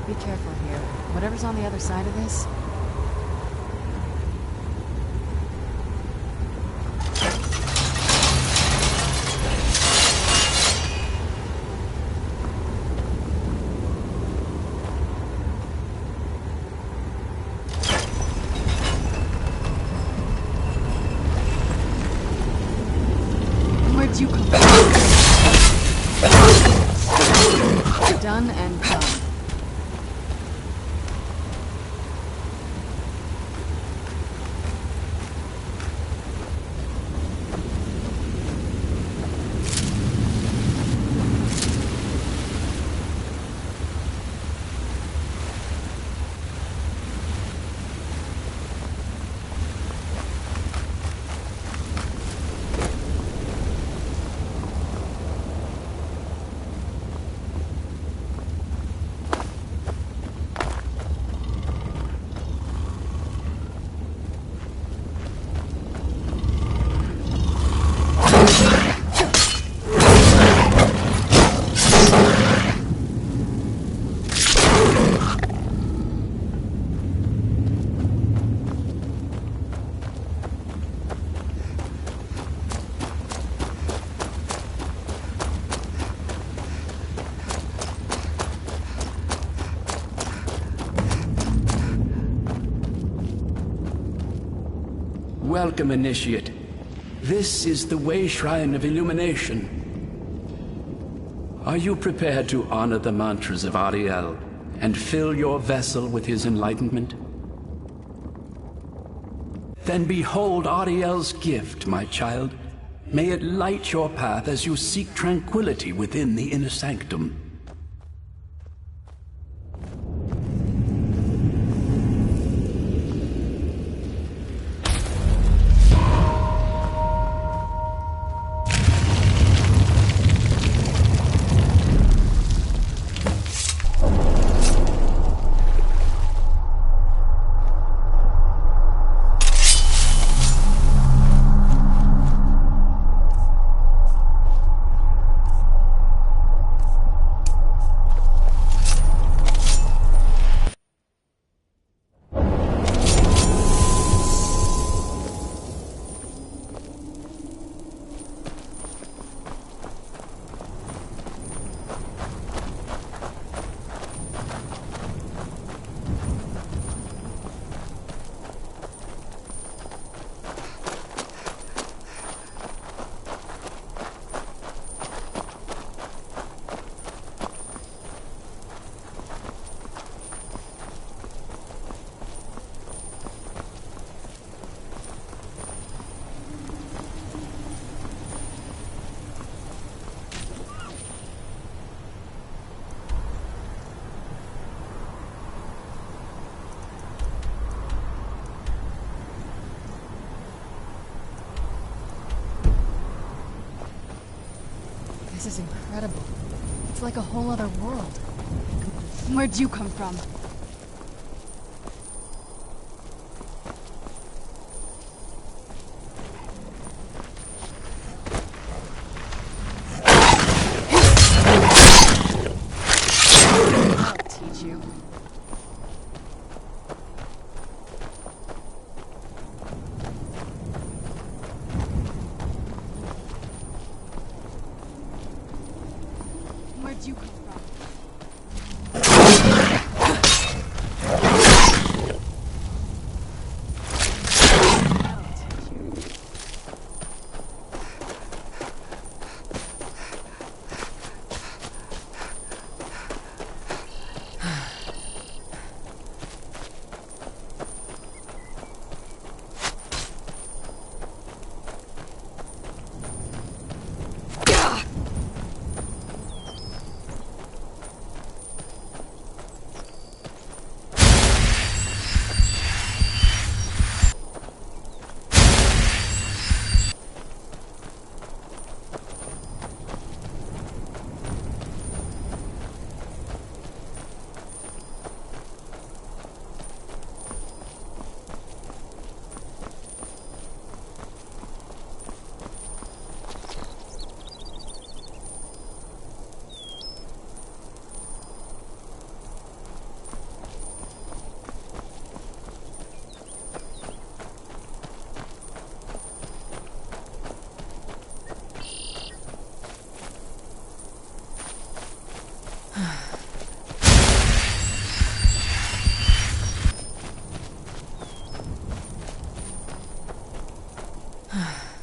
Be careful here. Whatever's on the other side of this. Where'd you come from? Done and done.
Welcome, Initiate. This is the Way Shrine of Illumination. Are you prepared to honor the mantras of Ariel and fill your vessel with his enlightenment? Then behold Ariel's gift, my child. May it light your path as you seek tranquility within the inner sanctum.
This is incredible. It's like a whole other world. Where'd you come from? I'll teach you. Where'd you come from?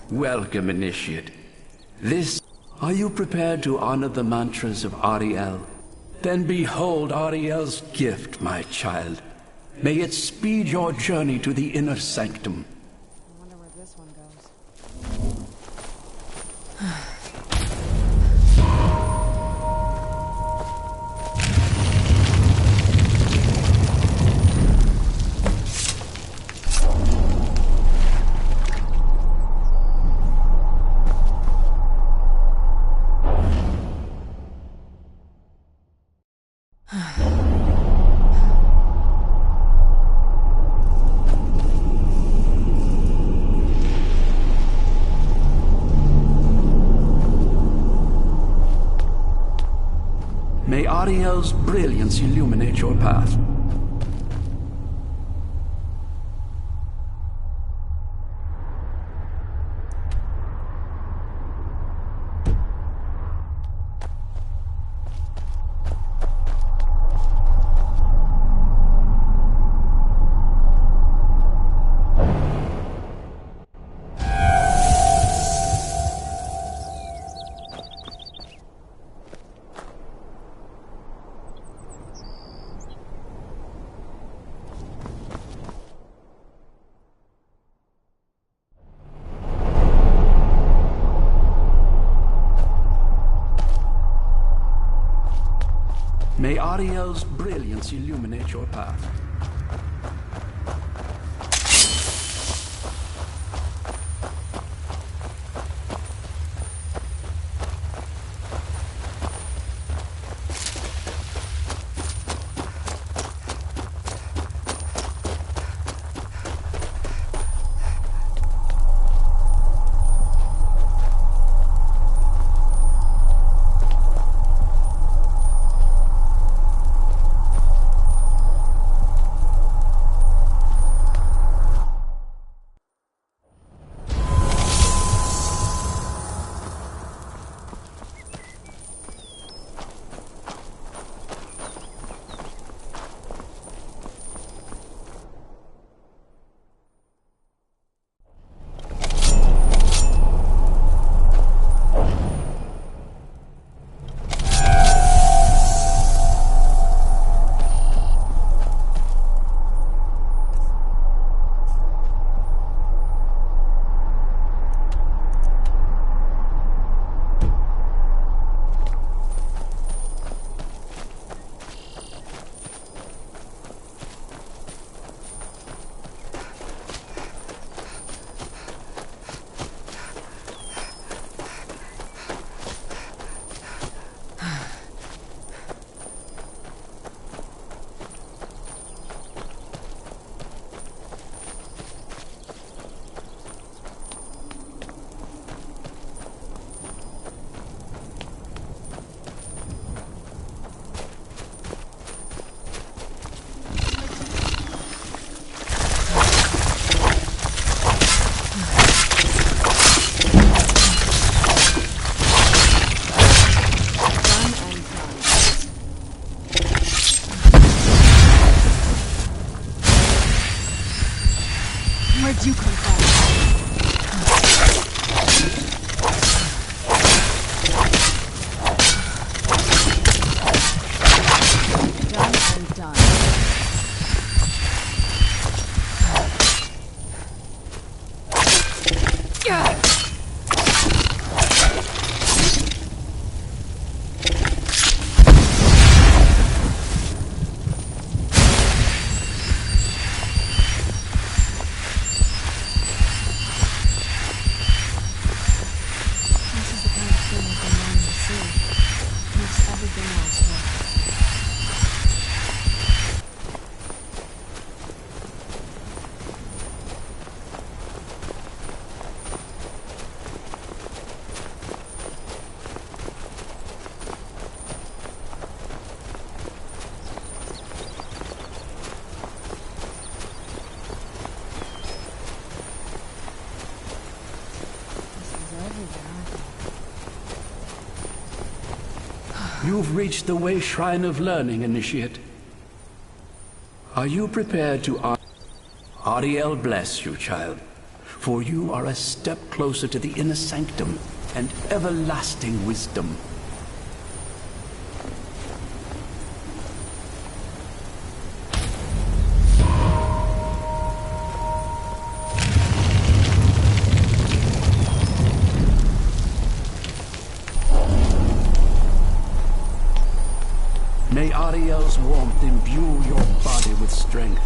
Welcome, Initiate. Are you prepared to honor the mantras of Ariel? Then behold Ariel's gift, my child. May it speed your journey to the inner sanctum.
I wonder where this one goes.
May Ariel's brilliance illuminate your path. May Ariel's brilliance illuminate your path. You've reached the Way Shrine of Learning, Initiate. Are you prepared to Ariel bless you, child, for you are a step closer to the inner sanctum and everlasting wisdom. May Ariel's warmth imbue your body with strength.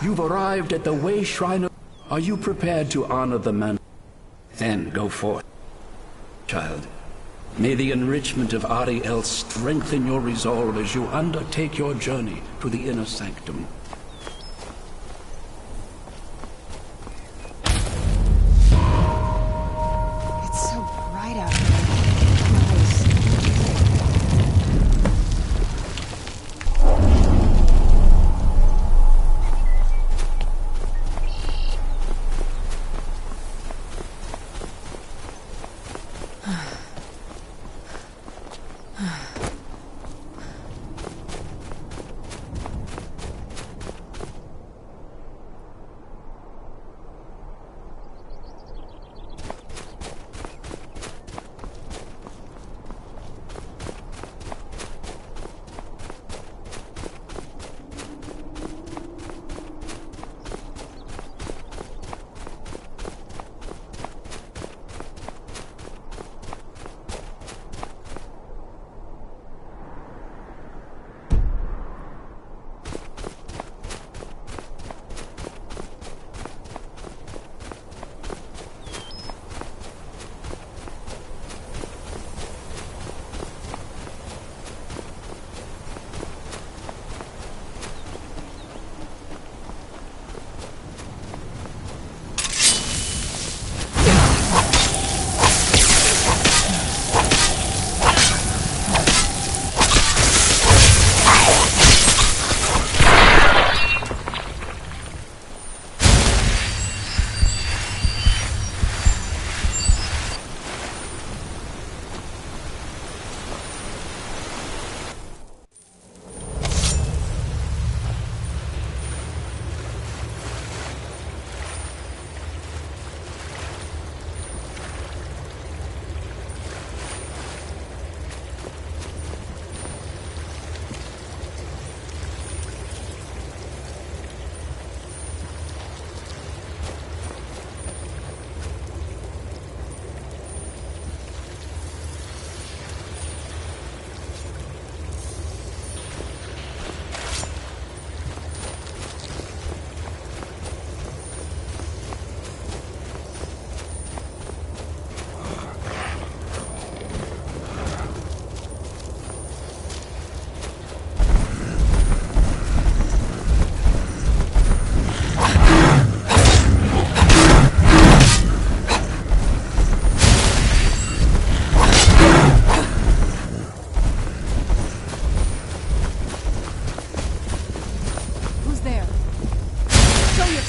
You've arrived at the Way Shrine of... Are you prepared to honor the man? Then go forth, child. May the enrichment of Ariel strengthen your resolve as you undertake your journey to the inner sanctum.
It's so bright out here. Nice.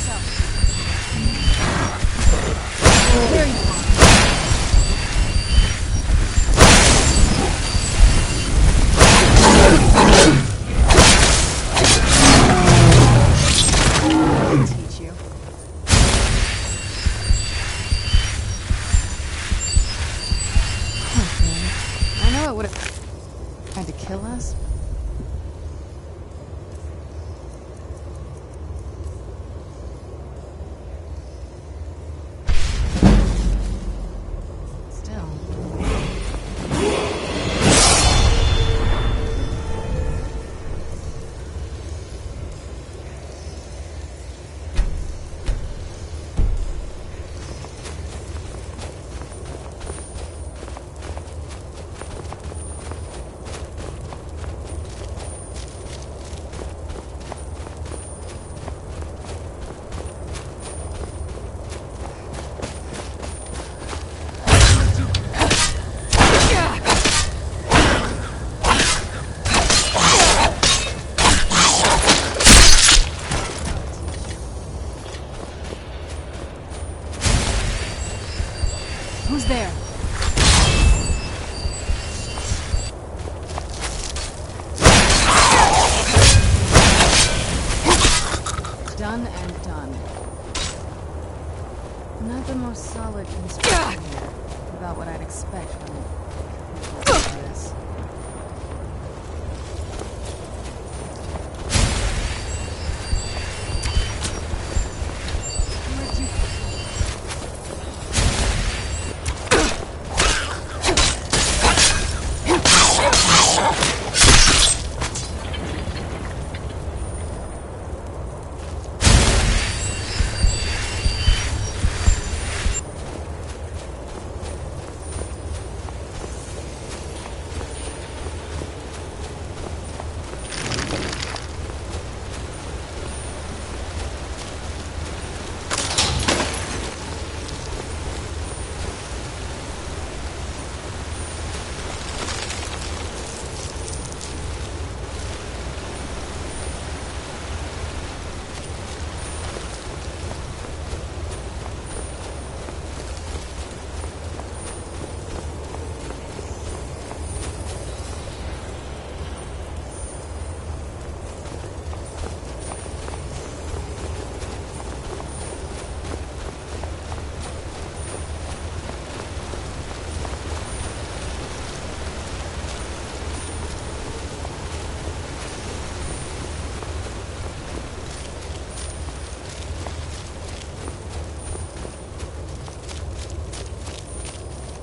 yourself. There you are. I'll teach you. Okay. I know it would have tried to kill us. Still. Who's there? Done and done. Not the most solid instruction here. About what I'd expect from people like this. Where'd you...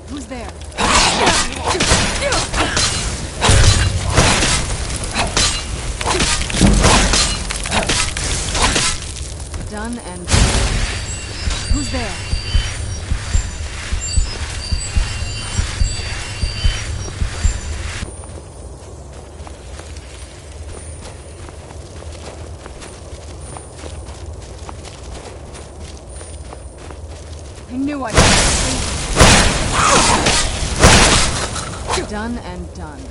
Who's there? Done and done. Who's there? I knew I'd done and done.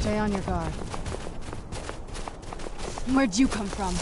Stay on your guard. Where'd you come from?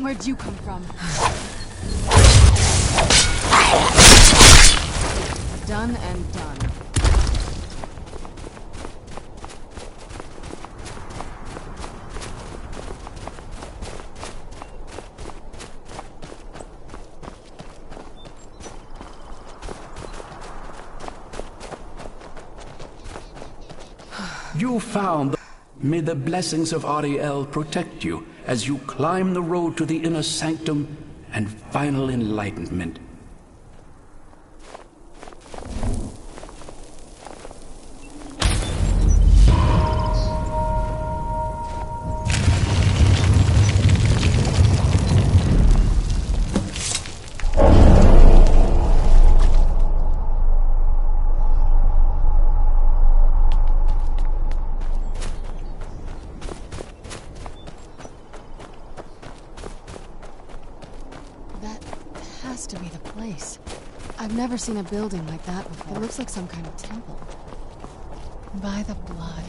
Where'd you come from? Done and done.
You found May the blessings of Ariel protect you as you climb the road to the inner sanctum and final enlightenment.
To be the place. I've never seen a building like that before. It looks like some kind of temple. By the blood.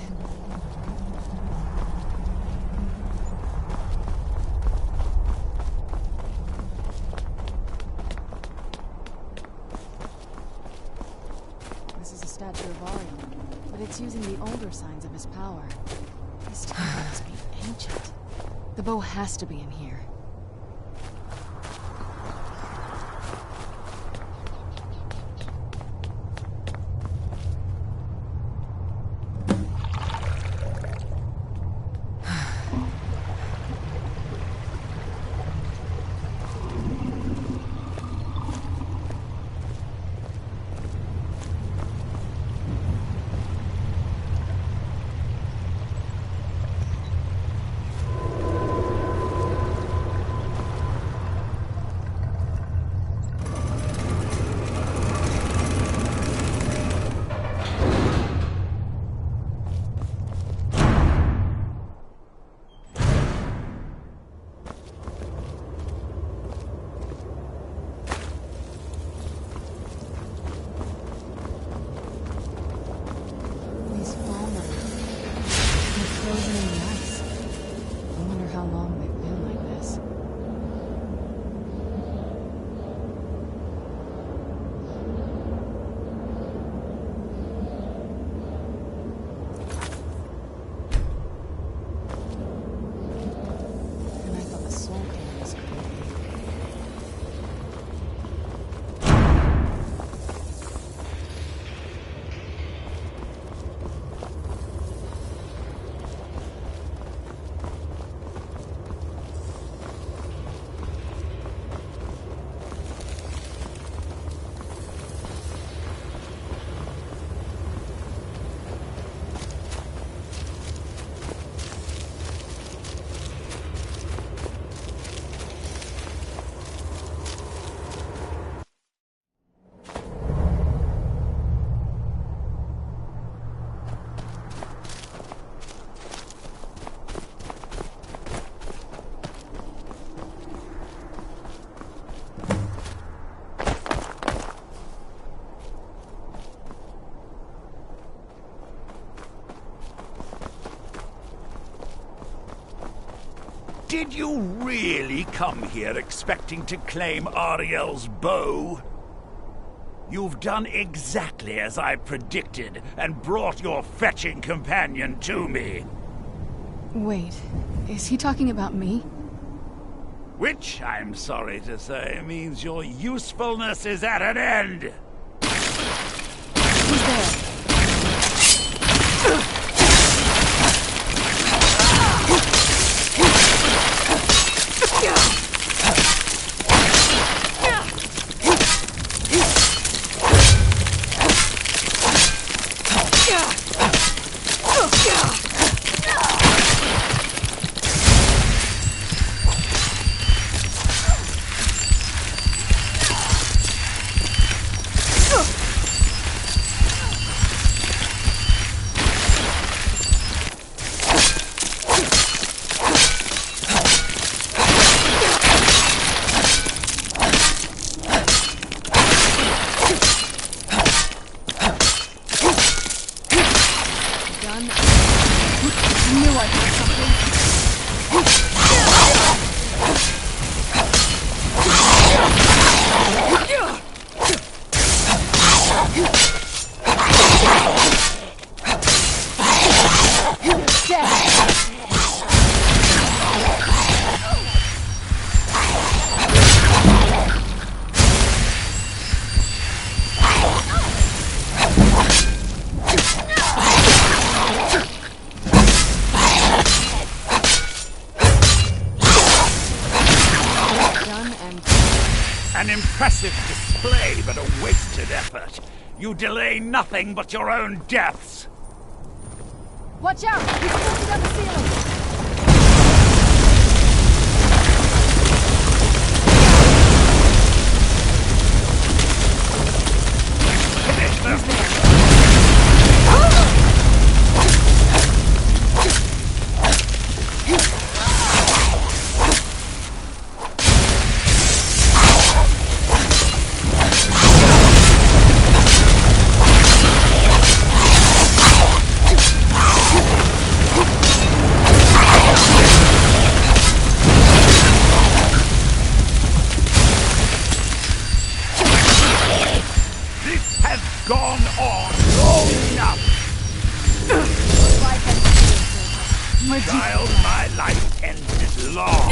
This is a statue of Ariel, but it's using the older signs of his power. This temple must be ancient. The bow has to be in here.
Did you really come here expecting to claim Ariel's bow? You've done exactly as I predicted and brought your fetching companion to me.
Wait, is he talking about me?
Which, I'm sorry to say, means your usefulness is at an end.
Who's there?
An impressive display, but a wasted effort. You delay nothing but your own deaths.
Watch out! He's closing down the ceiling!
Child, my life ended long.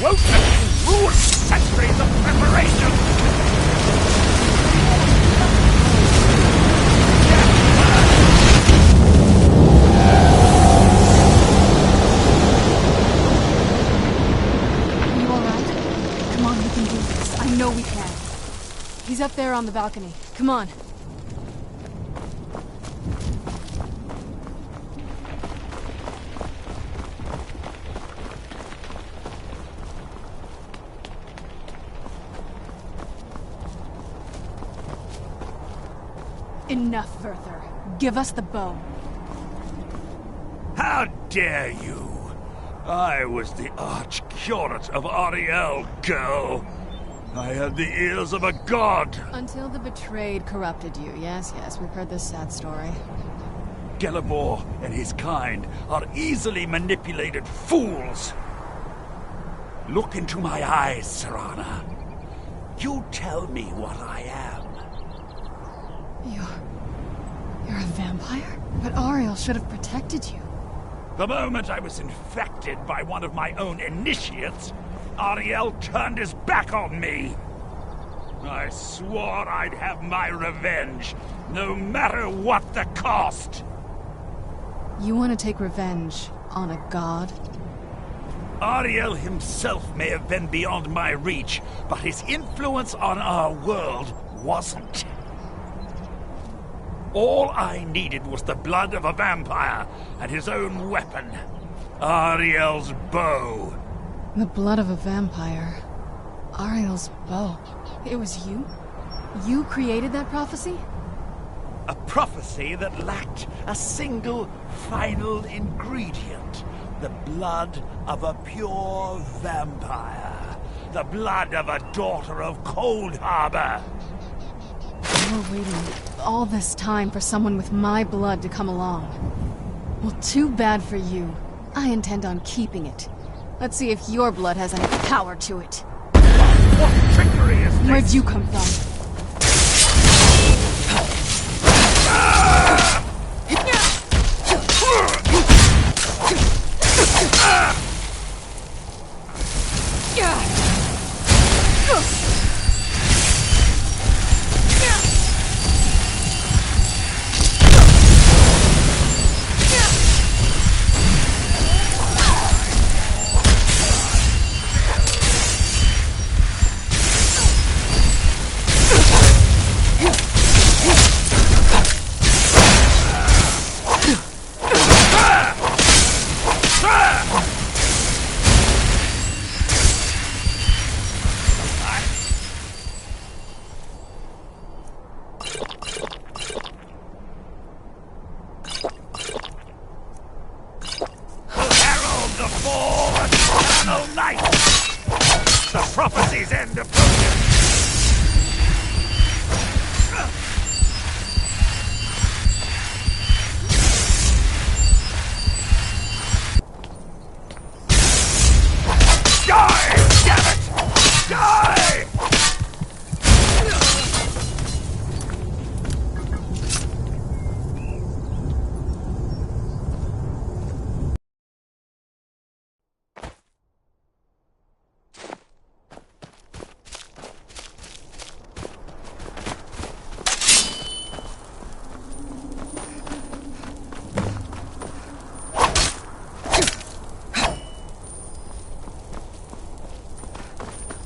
Won't let you ruin centuries of preparation!
Are you alright? Come on, we can do this. I know we can. He's up there on the balcony. Come on. Enough, Werther. Give us the bow.
How dare you! I was the arch-curate of Ariel, girl. I had the ears of a god.
Until the betrayed corrupted you. Yes, we've heard this sad story.
Gelibor and his kind are easily manipulated fools. Look into my eyes, Serana. You tell me what I am.
You're a vampire? But Ariel should have protected you.
The moment I was infected by one of my own initiates, Ariel turned his back on me. I swore I'd have my revenge, no matter what the cost.
You want to take revenge on a god?
Ariel himself may have been beyond my reach, but his influence on our world wasn't. All I needed was the blood of a vampire and his own weapon, Ariel's bow.
The blood of a vampire. Ariel's bow. It was you? You created that prophecy?
A prophecy that lacked a single final ingredient. The blood of a pure vampire. The blood of a daughter of Cold Harbor.
You were waiting all this time for someone with my blood to come along. Well, too bad for you. I intend on keeping it. Let's see if your blood has any power to it.
What trickery is this?
Where'd you come from?
day's end approaches! Die! Damn it! Die!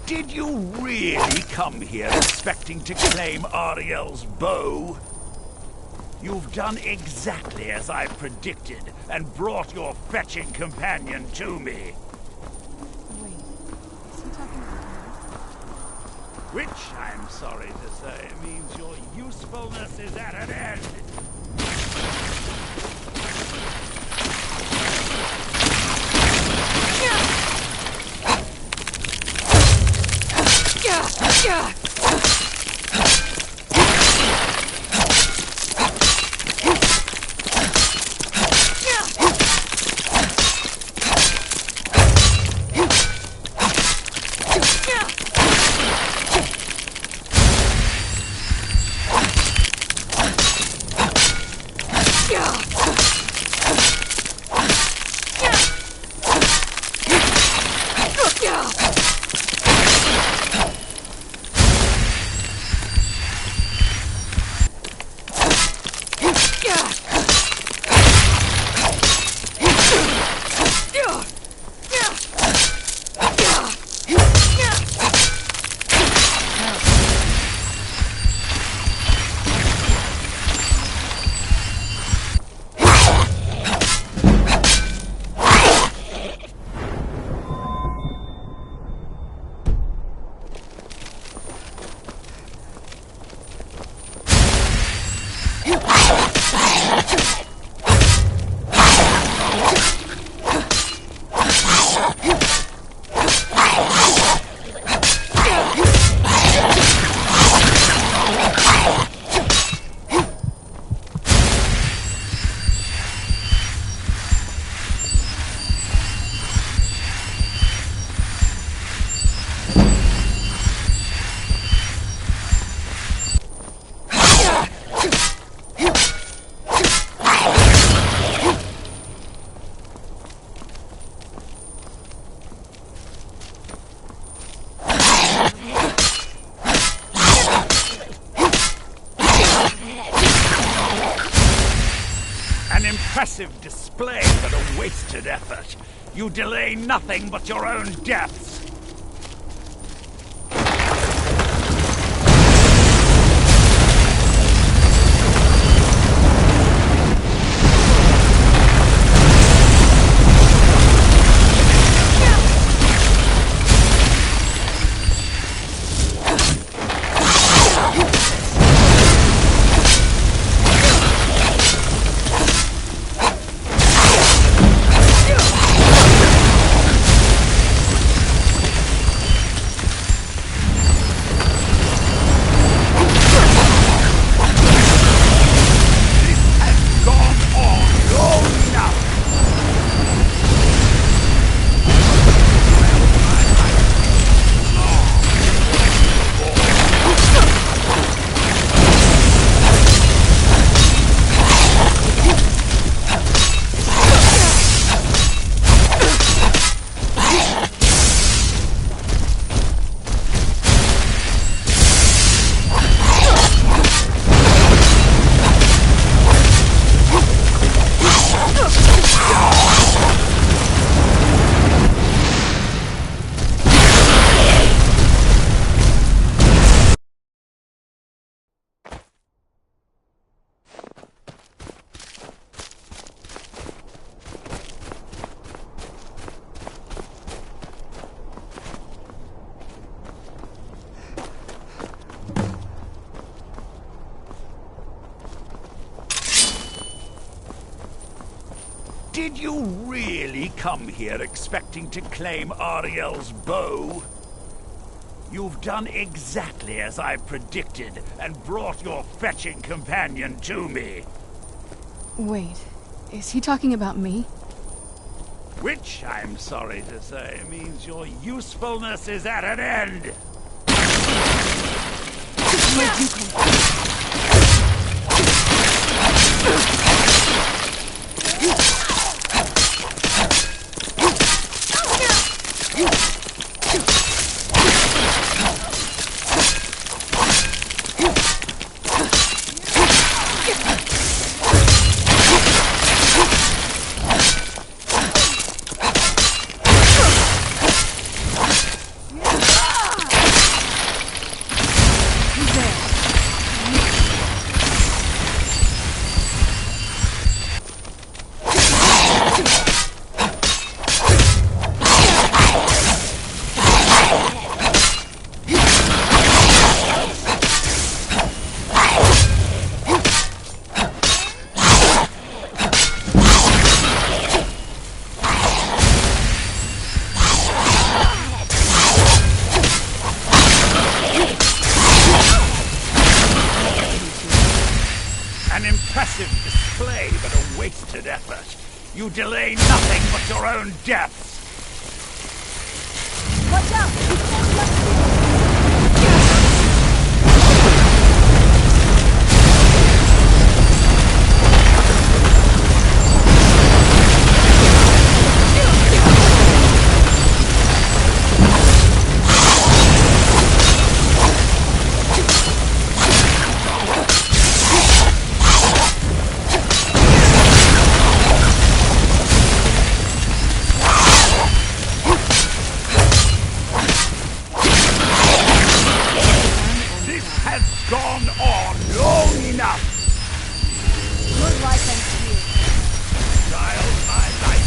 Did you really come here expecting to claim Ariel's bow? You've done exactly as I predicted and brought your fetching companion to me.
Wait, is he talking about me?
Which, I'm sorry to say, means your usefulness is at an end. Impressive display, but a wasted effort. You delay nothing but your own deaths. Did you really come here expecting to claim Ariel's bow? You've done exactly as I predicted and brought your fetching companion to me.
Wait, is he talking about me?
Which, I'm sorry to say, means your usefulness is at an end.
Where'd you come from?
An impressive display, but a wasted effort. You delay nothing but your own deaths.
Watch out! He's coming up to you!
Gone on long enough.
Good life and you.
Child, my life.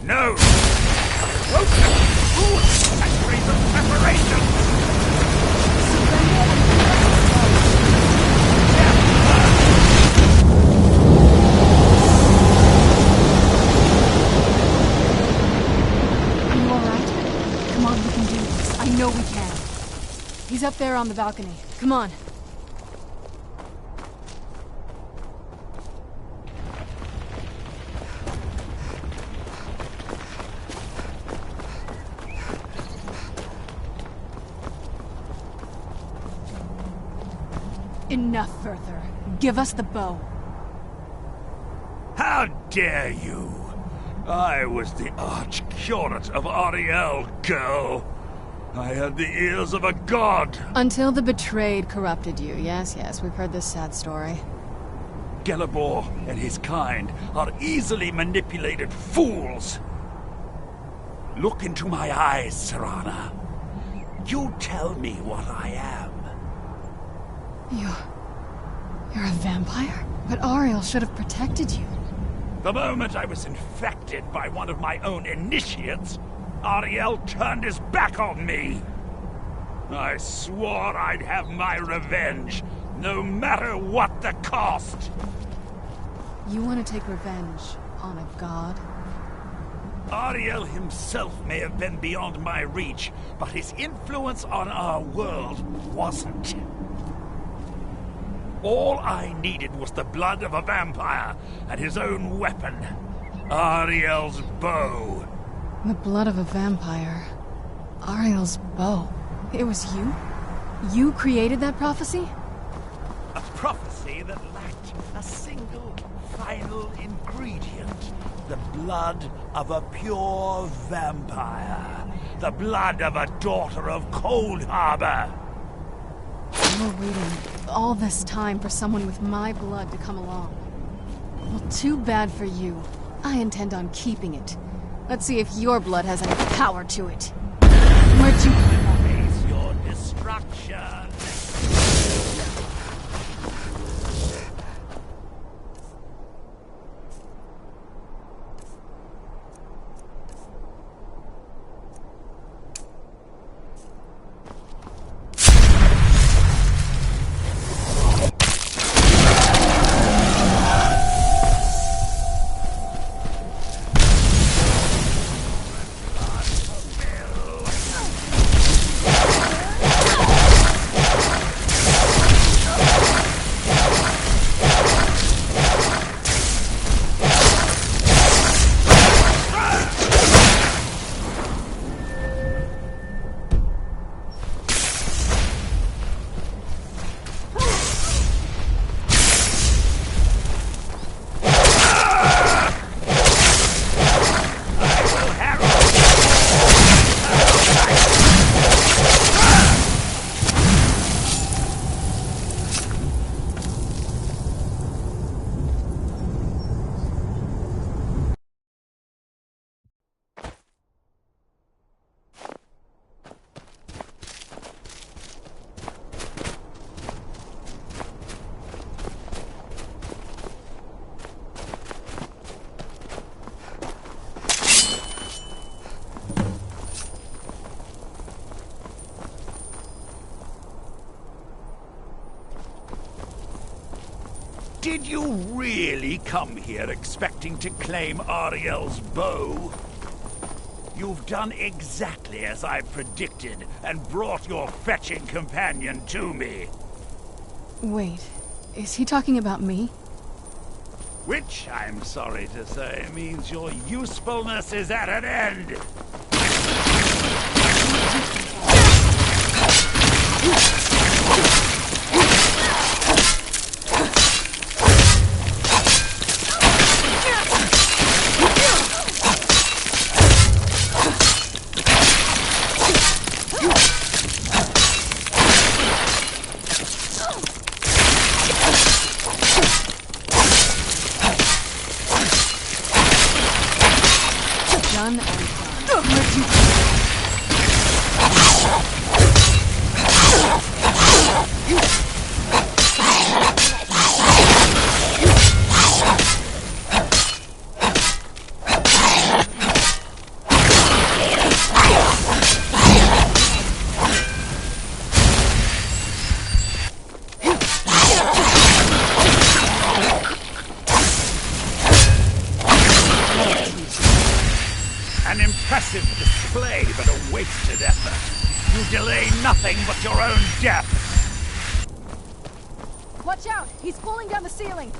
No! Centuries of preparation!
Are you alright? Come on, we can do this. I know we can. He's up there on the balcony. Come on. Enough further. Give us the bow.
How dare you! I was the arch-curate of Ariel, girl. I had the ears of a god.
Until the betrayed corrupted you. Yes, we've heard this sad story.
Gelibor and his kind are easily manipulated fools. Look into my eyes, Serana. You tell me what I am.
You're a vampire? But Ariel should have protected you.
The moment I was infected by one of my own initiates, Ariel turned his back on me. I swore I'd have my revenge, no matter what the cost.
You want to take revenge on a god?
Ariel himself may have been beyond my reach, but his influence on our world wasn't. All I needed was the blood of a vampire and his own weapon, Ariel's bow.
The blood of a vampire. Ariel's bow. It was you? You created that prophecy?
A prophecy that lacked a single final ingredient. ingredient. The blood of a pure vampire. The blood of a daughter of Cold Harbor.
You were waiting all this time for someone with my blood to come along. Well, too bad for you. I intend on keeping it. Let's see if your blood has any power to it. Where'd you...
Face your destruction. Did you really come here expecting to claim Ariel's bow? You've done exactly as I predicted and brought your fetching companion to me.
Wait, is he talking about me?
Which, I'm sorry to say, means your usefulness is at an end.
Done and done. Where'd you...
An impressive display, but a wasted effort. You delay nothing but your own death.
Watch out! He's falling down the ceiling!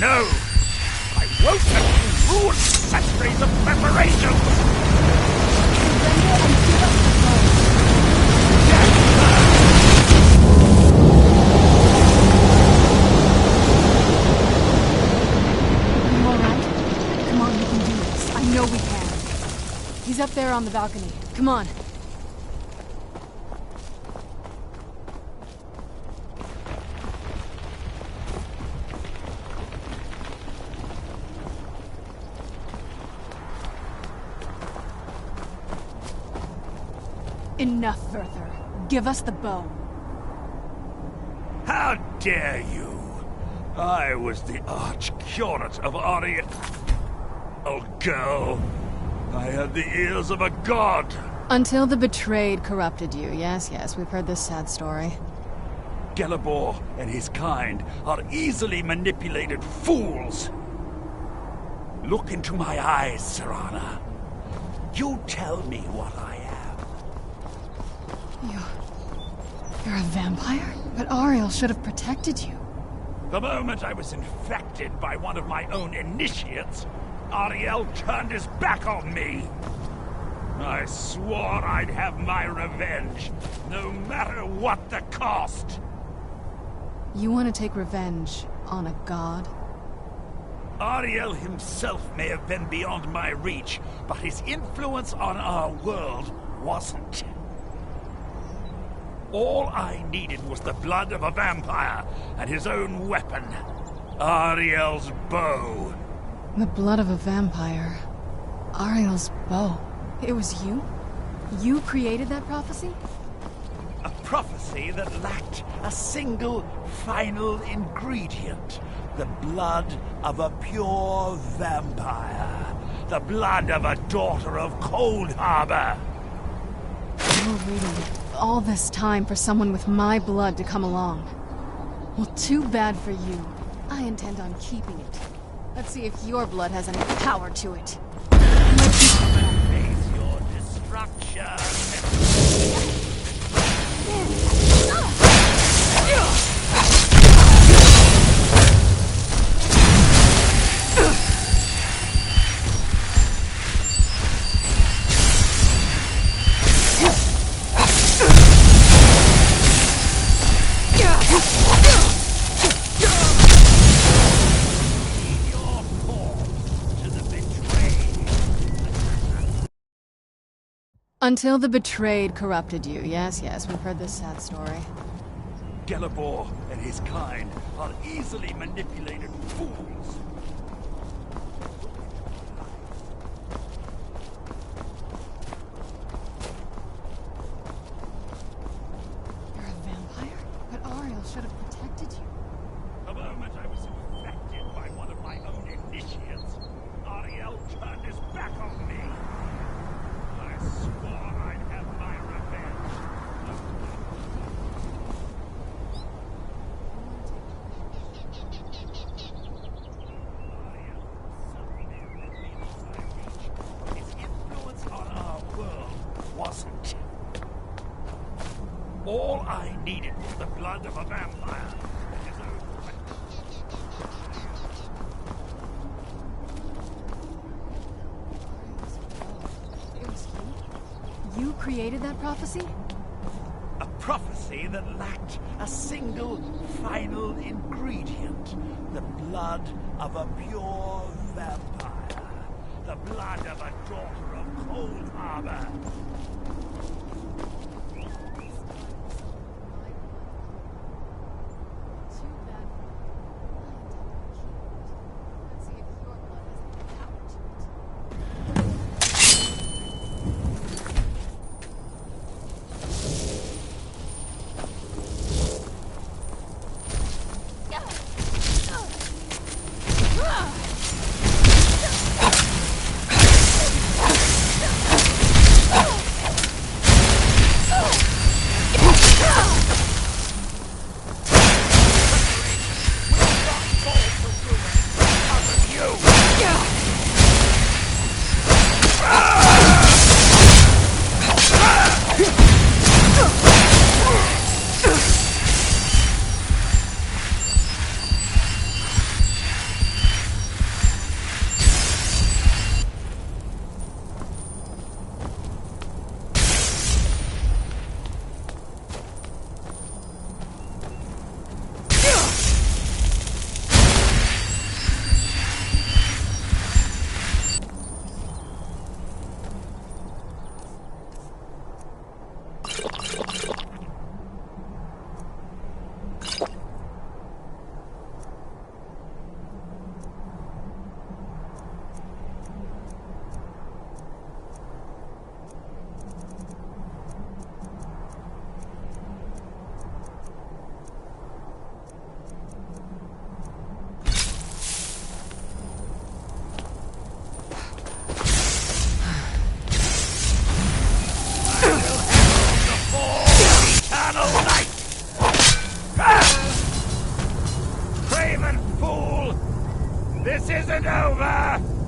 No! I won't have you ruin centuries of preparation!
Surrender and give us the bow. Are you alright? Come on, we can do this. I know we can. He's up there on the balcony. Come on. Enough, Werther. Give us the bow.
How dare you! I was the arch-curate of Ariel. Oh, girl. I had the ears of a god.
Until the betrayed corrupted you. Yes, we've heard this sad story.
Gelibor and his kind are easily manipulated fools. Look into my eyes, Serana. You tell me what I am.
You're a vampire? But Ariel should have protected you.
The moment I was infected by one of my own initiates, Ariel turned his back on me. I swore I'd have my revenge, no matter what the cost.
You want to take revenge on a god?
Ariel himself may have been beyond my reach, but his influence on our world wasn't. All I needed was the blood of a vampire and his own weapon, Ariel's bow.
The blood of a vampire. Ariel's bow. It was you? You created that prophecy?
A prophecy that lacked a single final ingredient. The blood of a pure vampire. The blood of a daughter of Cold Harbor.
You were waiting all this time for someone with my blood to come along. Well, too bad for you. I intend on keeping it. Let's see if your blood has any power to it.
Face your destruction.
Until the betrayed corrupted you. Yes, we've heard this sad story.
Gelibor and his kind are easily manipulated fools.
You're a vampire? But Ariel should have protected you.
The moment I was infected by one of my own initiates, Ariel turned his back on me. I swore I'd have my revenge. Ariel suddenly let me off my reach. His influence on our world wasn't. All I needed was the blood of a vampire and his own weapon.
It was you? You created that prophecy?
A prophecy that lacked a single final ingredient. The blood of a pure vampire. The blood of a daughter of Cold Harbor.
Too bad for you. I intend on keeping it. Let's see if your blood has any power to it.
This isn't over!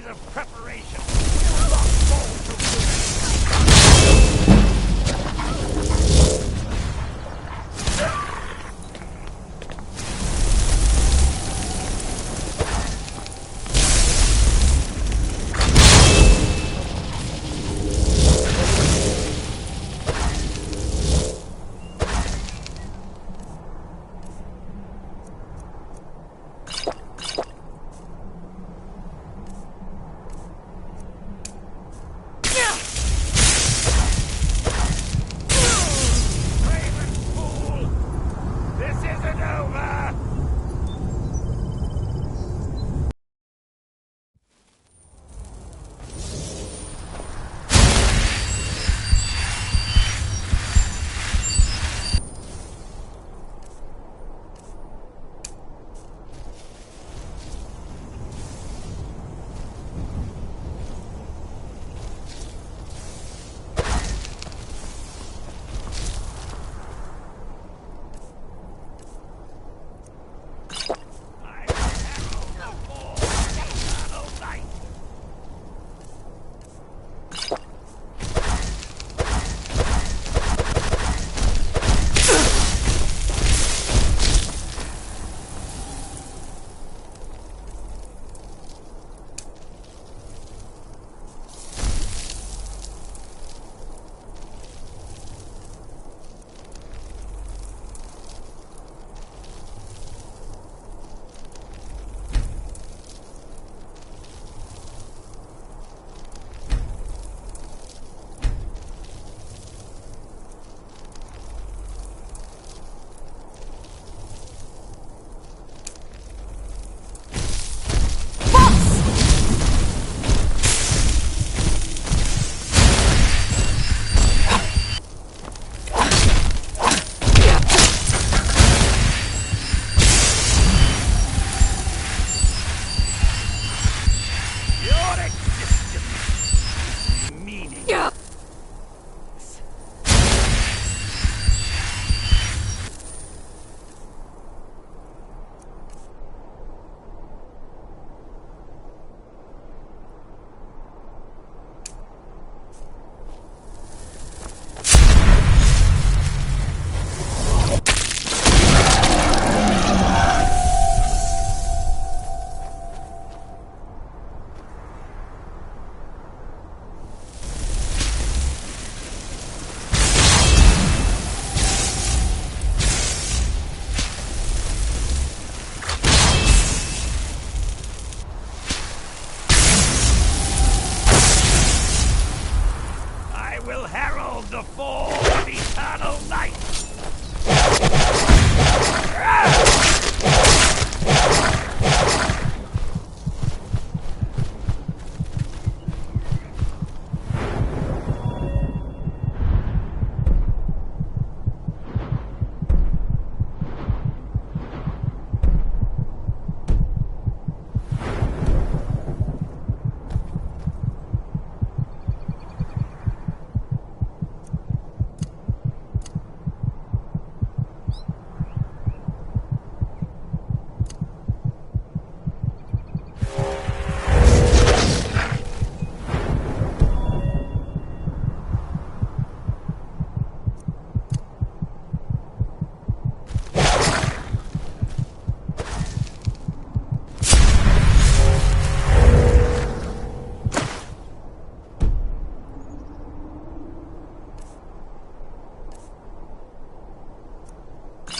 Of preparation. the fall of eternal night!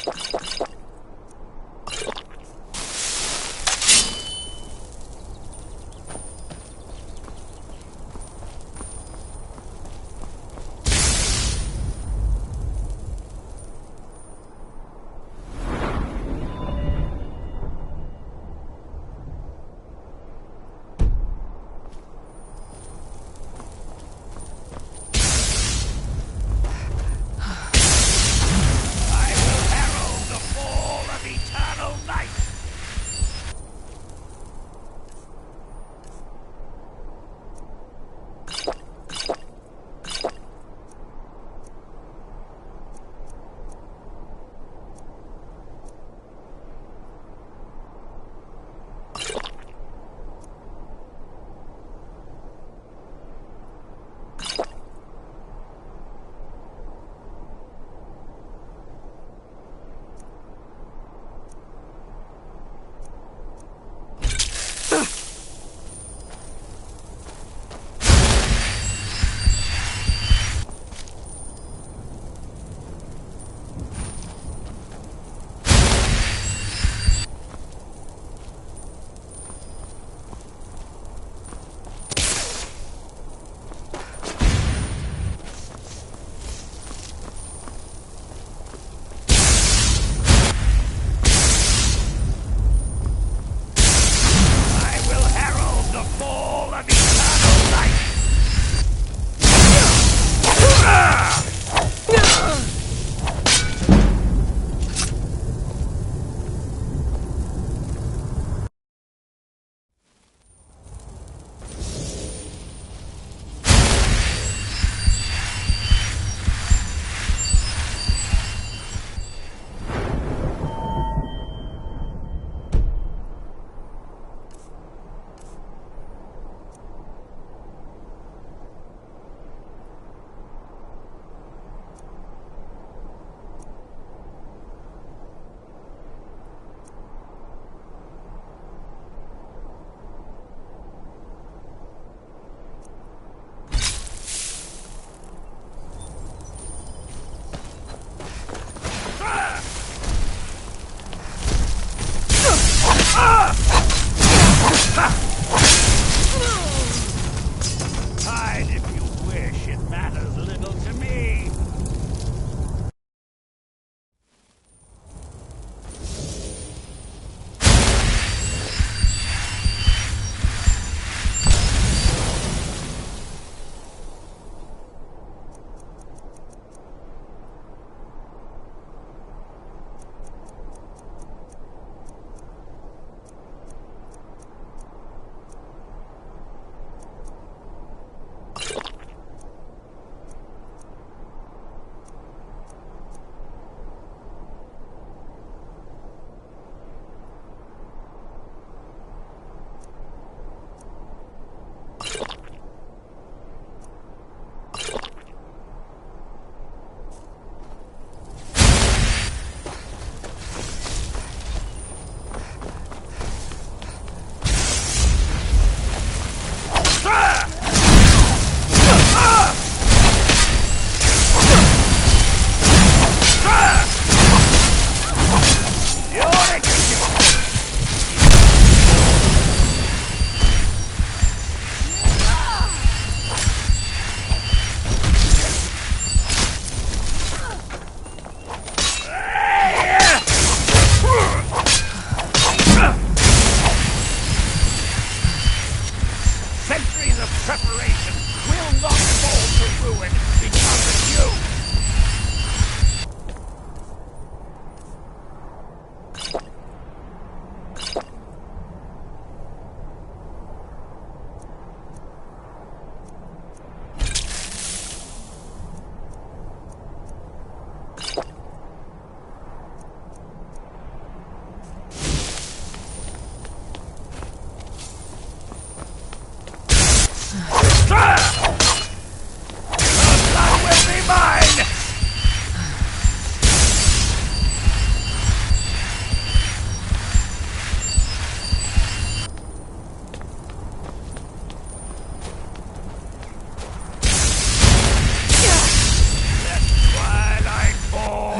Let twilight fall.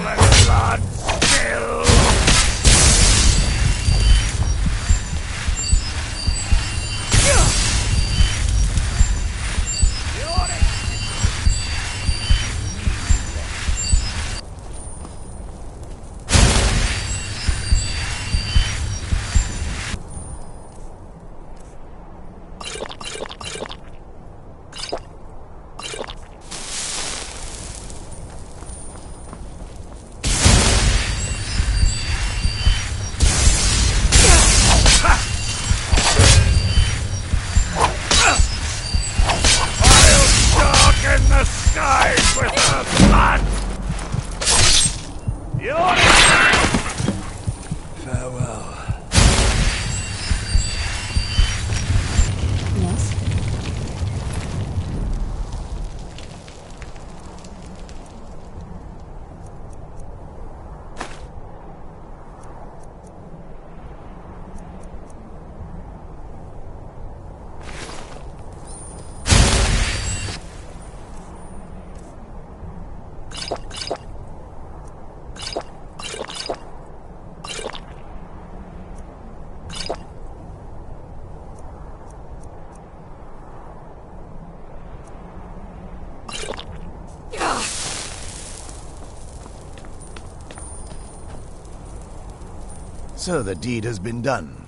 So the deed has been done.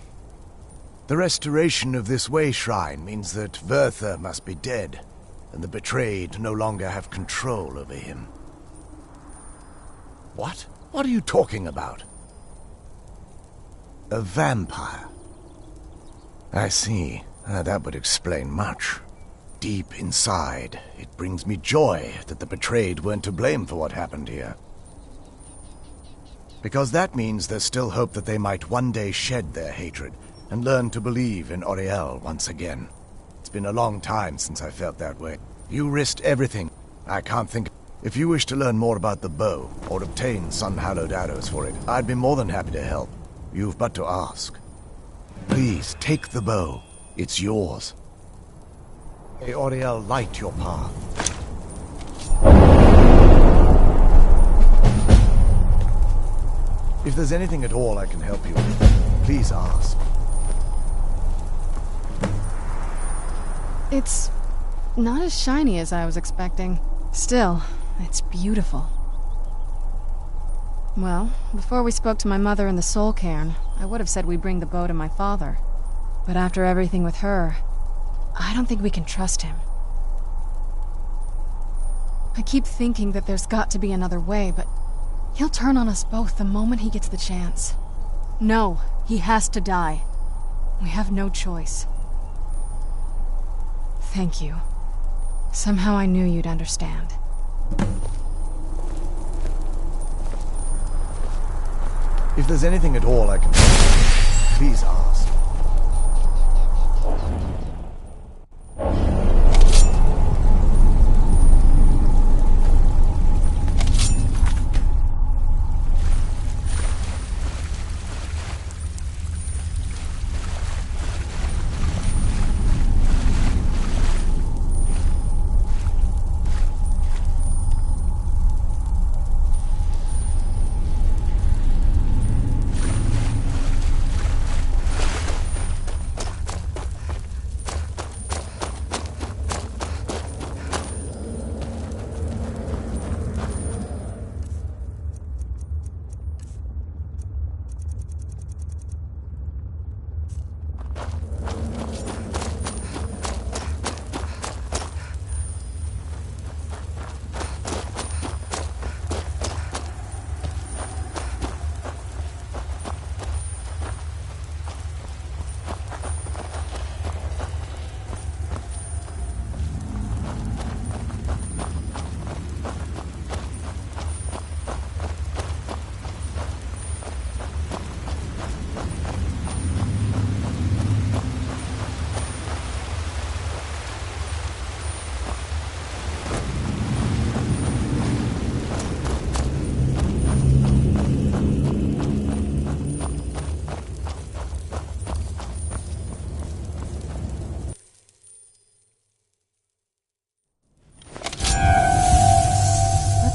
The restoration of this way shrine means that Verther must be dead, and the betrayed no longer have control over him. What? What are you talking about? A vampire. I see. That would explain much. Deep inside, it brings me joy that the betrayed weren't to blame for what happened here. Because that means there's still hope that they might one day shed their hatred and learn to believe in Auriel once again. It's been a long time since I felt that way. You risked everything. I can't think... If you wish to learn more about the bow, or obtain sun-hallowed arrows for it, I'd be more than happy to help. You've but to ask. Please, take the bow. It's yours. May Auriel light your path. If there's anything at all I can help you with, please ask.
It's not as shiny as I was expecting. Still, it's beautiful. Well, before we spoke to my mother in the soul cairn, I would have said we bring the bow to my father. But after everything with her, I don't think we can trust him. I keep thinking that there's got to be another way, but he'll turn on us both the moment he gets the chance. No, he has to die. We have no choice. Thank you. Somehow I knew you'd understand.
If there's anything at all I can help you with, please ask.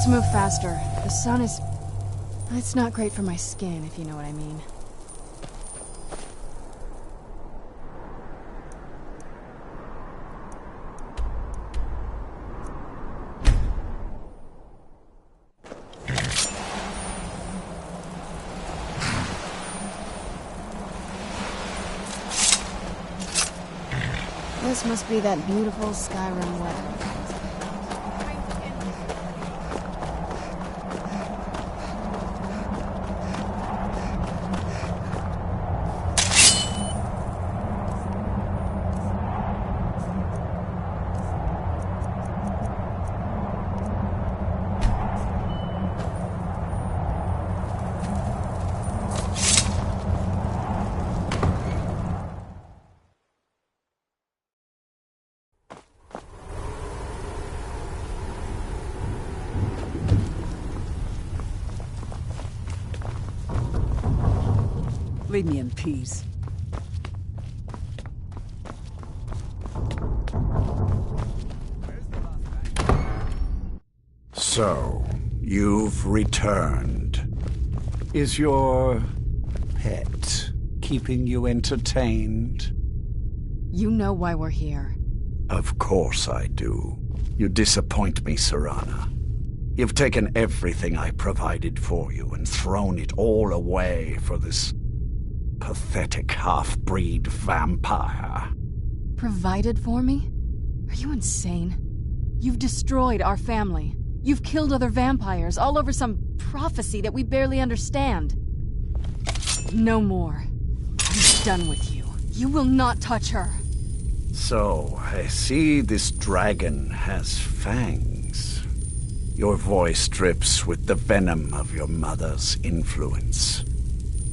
Let's move faster. The sun is... It's not great for my skin, if you know what I mean. This must be that beautiful Skyrim weather.
Leave me in peace.
So, You've returned. Is your pet keeping you entertained?
You know why we're here.
Of course I do. You disappoint me, Serana. You've taken everything I provided for you and thrown it all away for this pathetic half-breed vampire.
Provided for me? Are you insane? You've destroyed our family. You've killed other vampires all over some prophecy that we barely understand. No more. I'm done with you. You will not touch her.
So, I see this dragon has fangs. Your voice drips with the venom of your mother's influence.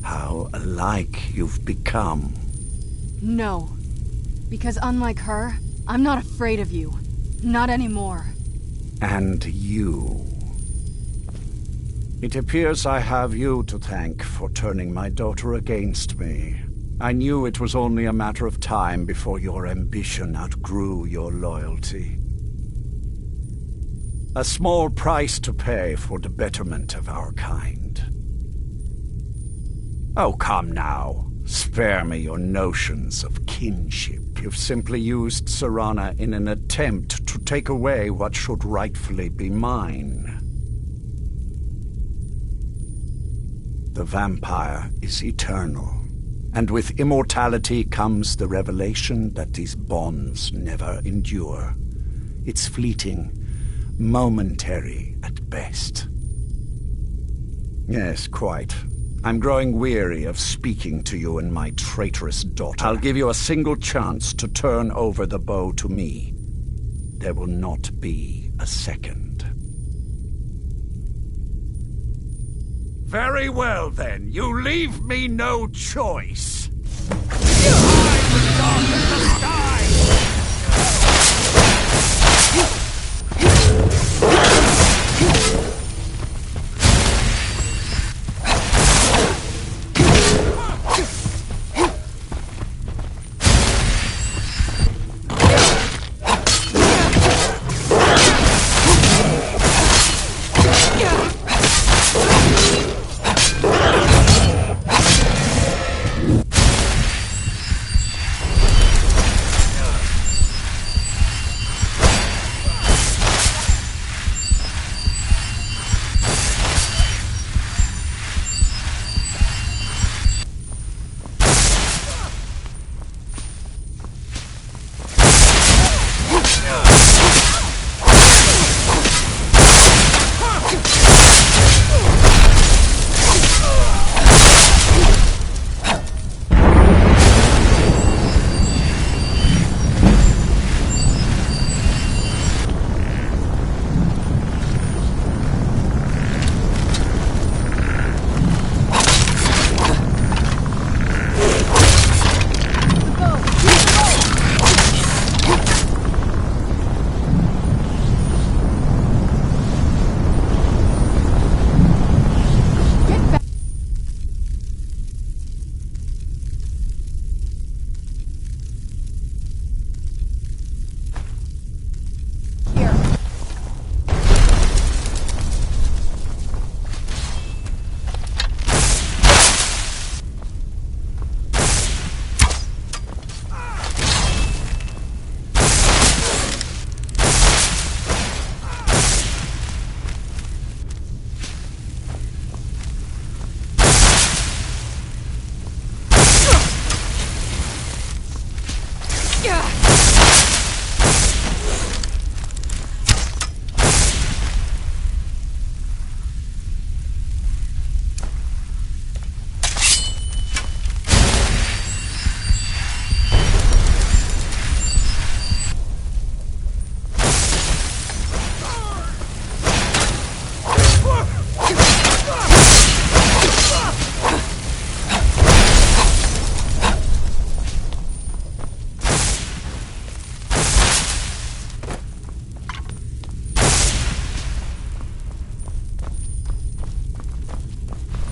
How alike you've become.
No. Because unlike her, I'm not afraid of you. Not anymore.
And you. It appears I have you to thank for turning my daughter against me. I knew it was only a matter of time before your ambition outgrew your loyalty. A small price to pay for the betterment of our kind. Oh, come now. Spare me your notions of kinship. You've simply used Serana in an attempt to take away what should rightfully be mine. The vampire is eternal, and with immortality comes the revelation that these bonds never endure. It's fleeting, momentary at best. Yes, quite. I'm growing weary of speaking to you and my traitorous daughter. I'll give you a single chance to turn over the bow to me. There will not be a second. Very well, then. You leave me no choice. I will darken the sky!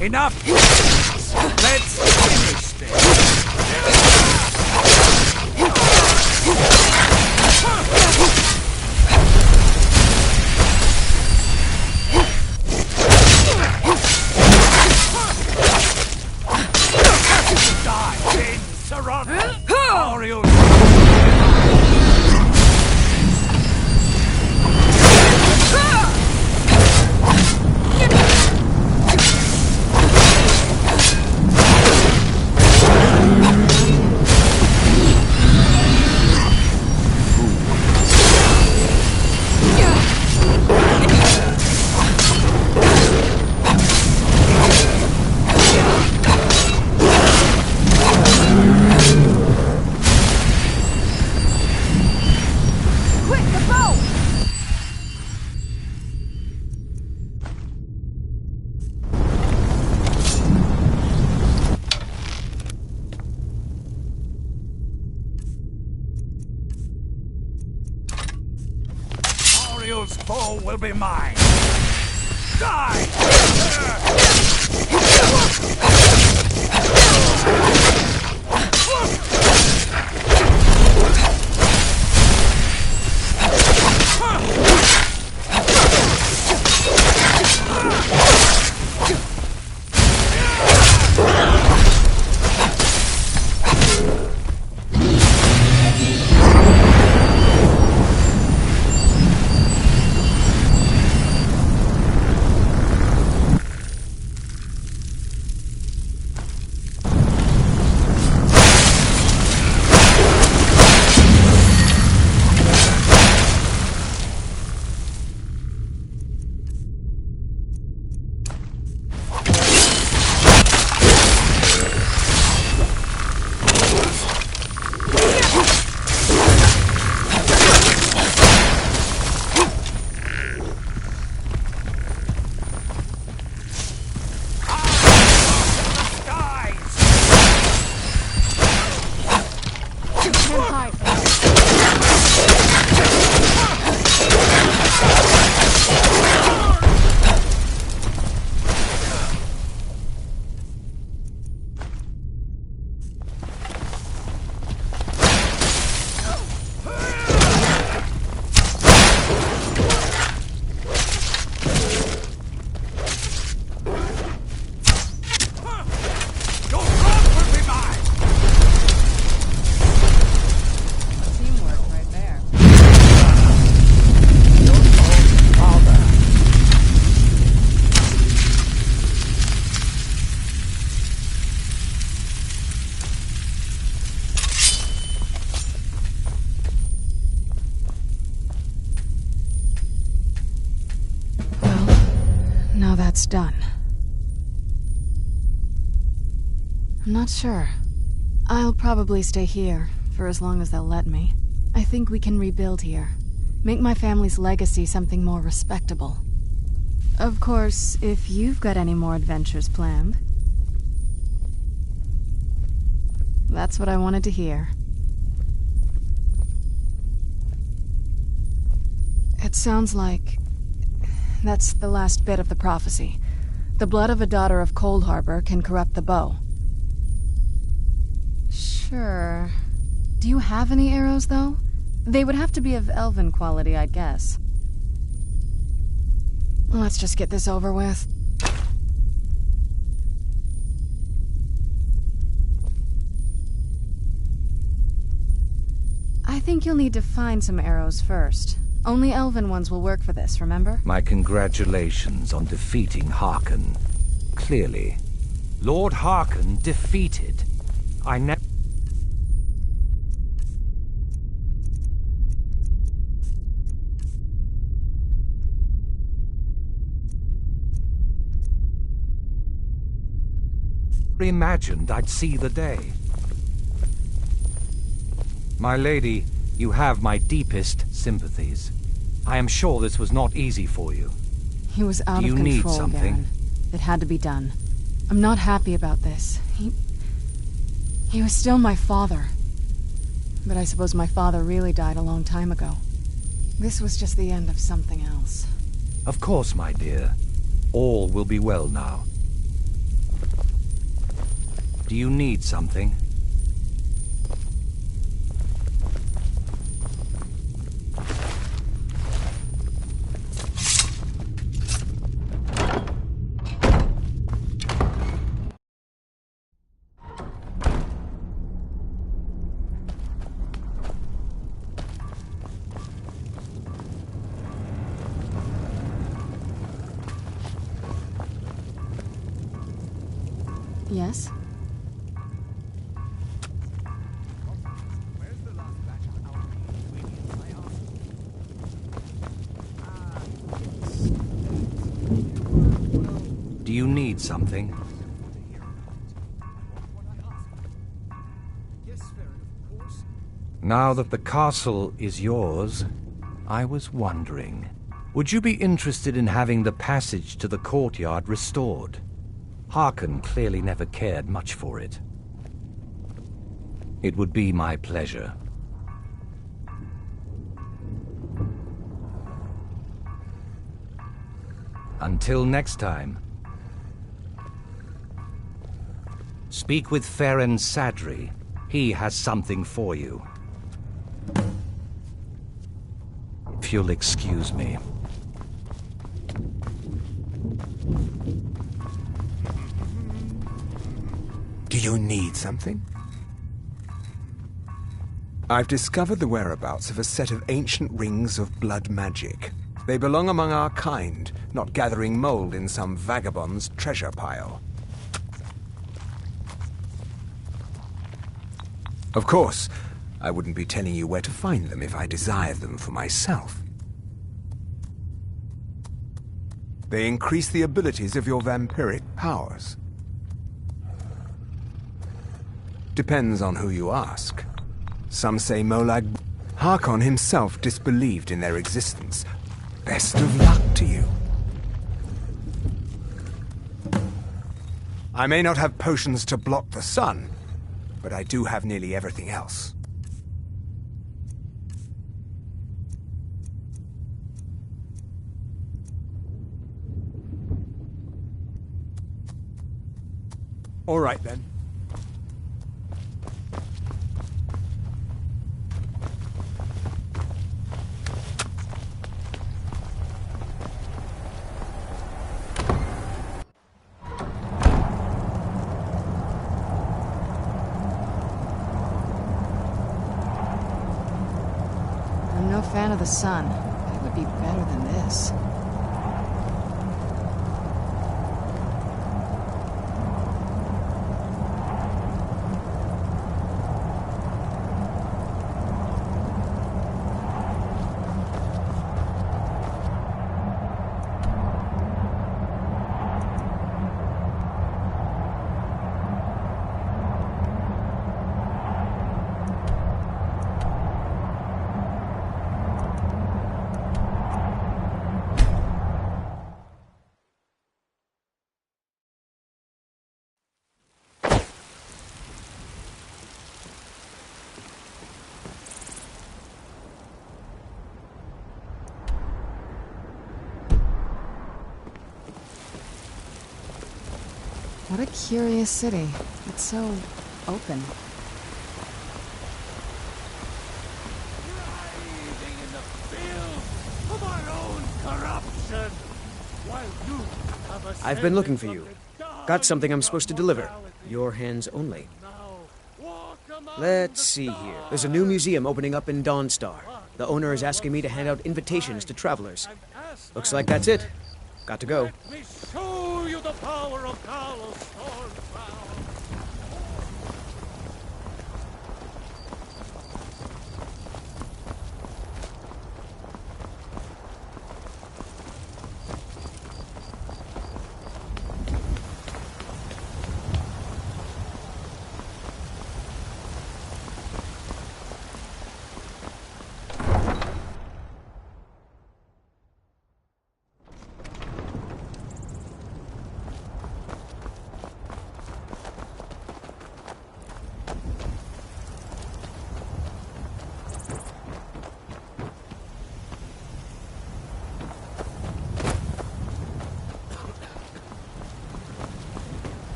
Enough! Let's finish this!
bow will be mine. Die!
That's done. I'm not sure. I'll probably stay here, for as long as they'll let me. I think we can rebuild here. Make my family's legacy something more respectable. Of course, if you've got any more adventures planned. That's what I wanted to hear. It sounds like that's the last bit of the prophecy. The blood of a daughter of Cold Harbor can corrupt the bow. Sure. Do you have any arrows, though? They would have to be of elven quality, I'd guess. Let's just get this over with. I think you'll need to find some arrows first. Only elven ones will work for this, remember?
My congratulations on defeating Harkon. Clearly. Lord Harkon defeated. I never... imagined I'd see the day. My lady, you have my deepest sympathies. I am sure this was not easy for you.
He was out of control,
Do you need something?
Garen. It had to be done. I'm not happy about this. He was still my father. But I suppose my father really died a long time ago. This was just the end of something else.
Of course, my dear. All will be well now. Do you need something?
Yes?
Do you need something? Now that the castle is yours, I was wondering, would you be interested in having the passage to the courtyard restored? Harkon clearly never cared much for it. It would be my pleasure. Until next time. Speak with Farron Sadri. He has something for you. If you'll excuse me.
Do you need something? I've discovered the whereabouts of a set of ancient rings of blood magic. They belong among our kind, not gathering mold in some vagabond's treasure pile. Of course, I wouldn't be telling you where to find them if I desired them for myself. They increase the abilities of your vampiric powers. Depends on who you ask. Some say Molag... Harkon himself disbelieved in their existence. Best of luck to you. I may not have potions to block the sun, but I do have nearly everything else. All right, then.
I'm no fan of the sun, but it would be better than this. What a curious city. It's so open.
I've been looking for you. Got something I'm supposed to deliver. Your hands only. Let's see here. There's a new museum opening up in Dawnstar. The owner is asking me to hand out invitations to travelers. Looks like that's it. Got to go.
Let me show you the power of Talos Stormcloud.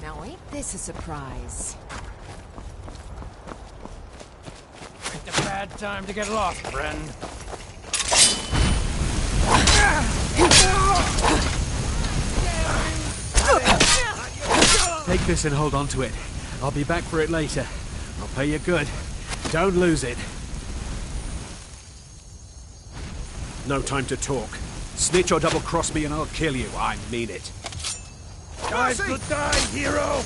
Now ain't this a surprise?
bad time to get lost, friend.
Take this and hold on to it. I'll be back for it later. I'll pay you good. Don't lose it. No time to talk. Snitch or double-cross me and I'll kill you. I mean it.
Guys, good die, hero!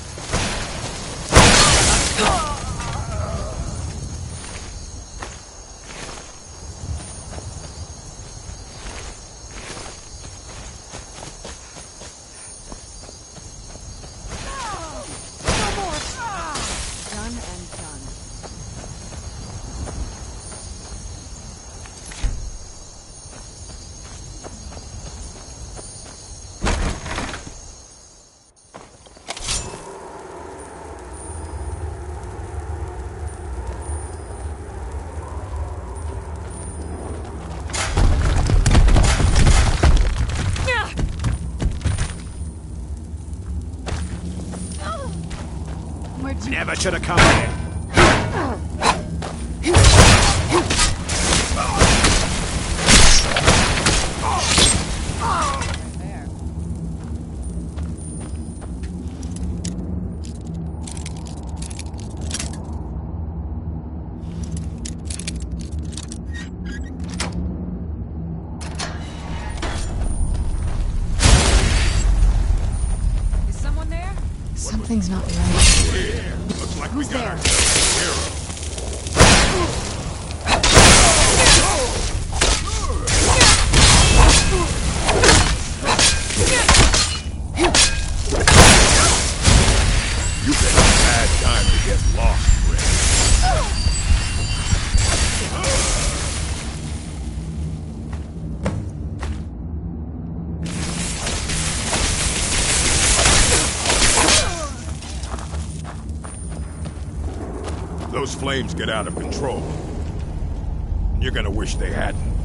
Done and done.
Never should have come here.
Is someone there?
Something's not right.
Looks like
Who's
we got
there?
ourselves a hero. You picked a bad time to get lost, friend. Those flames get out of control. You're gonna wish they hadn't.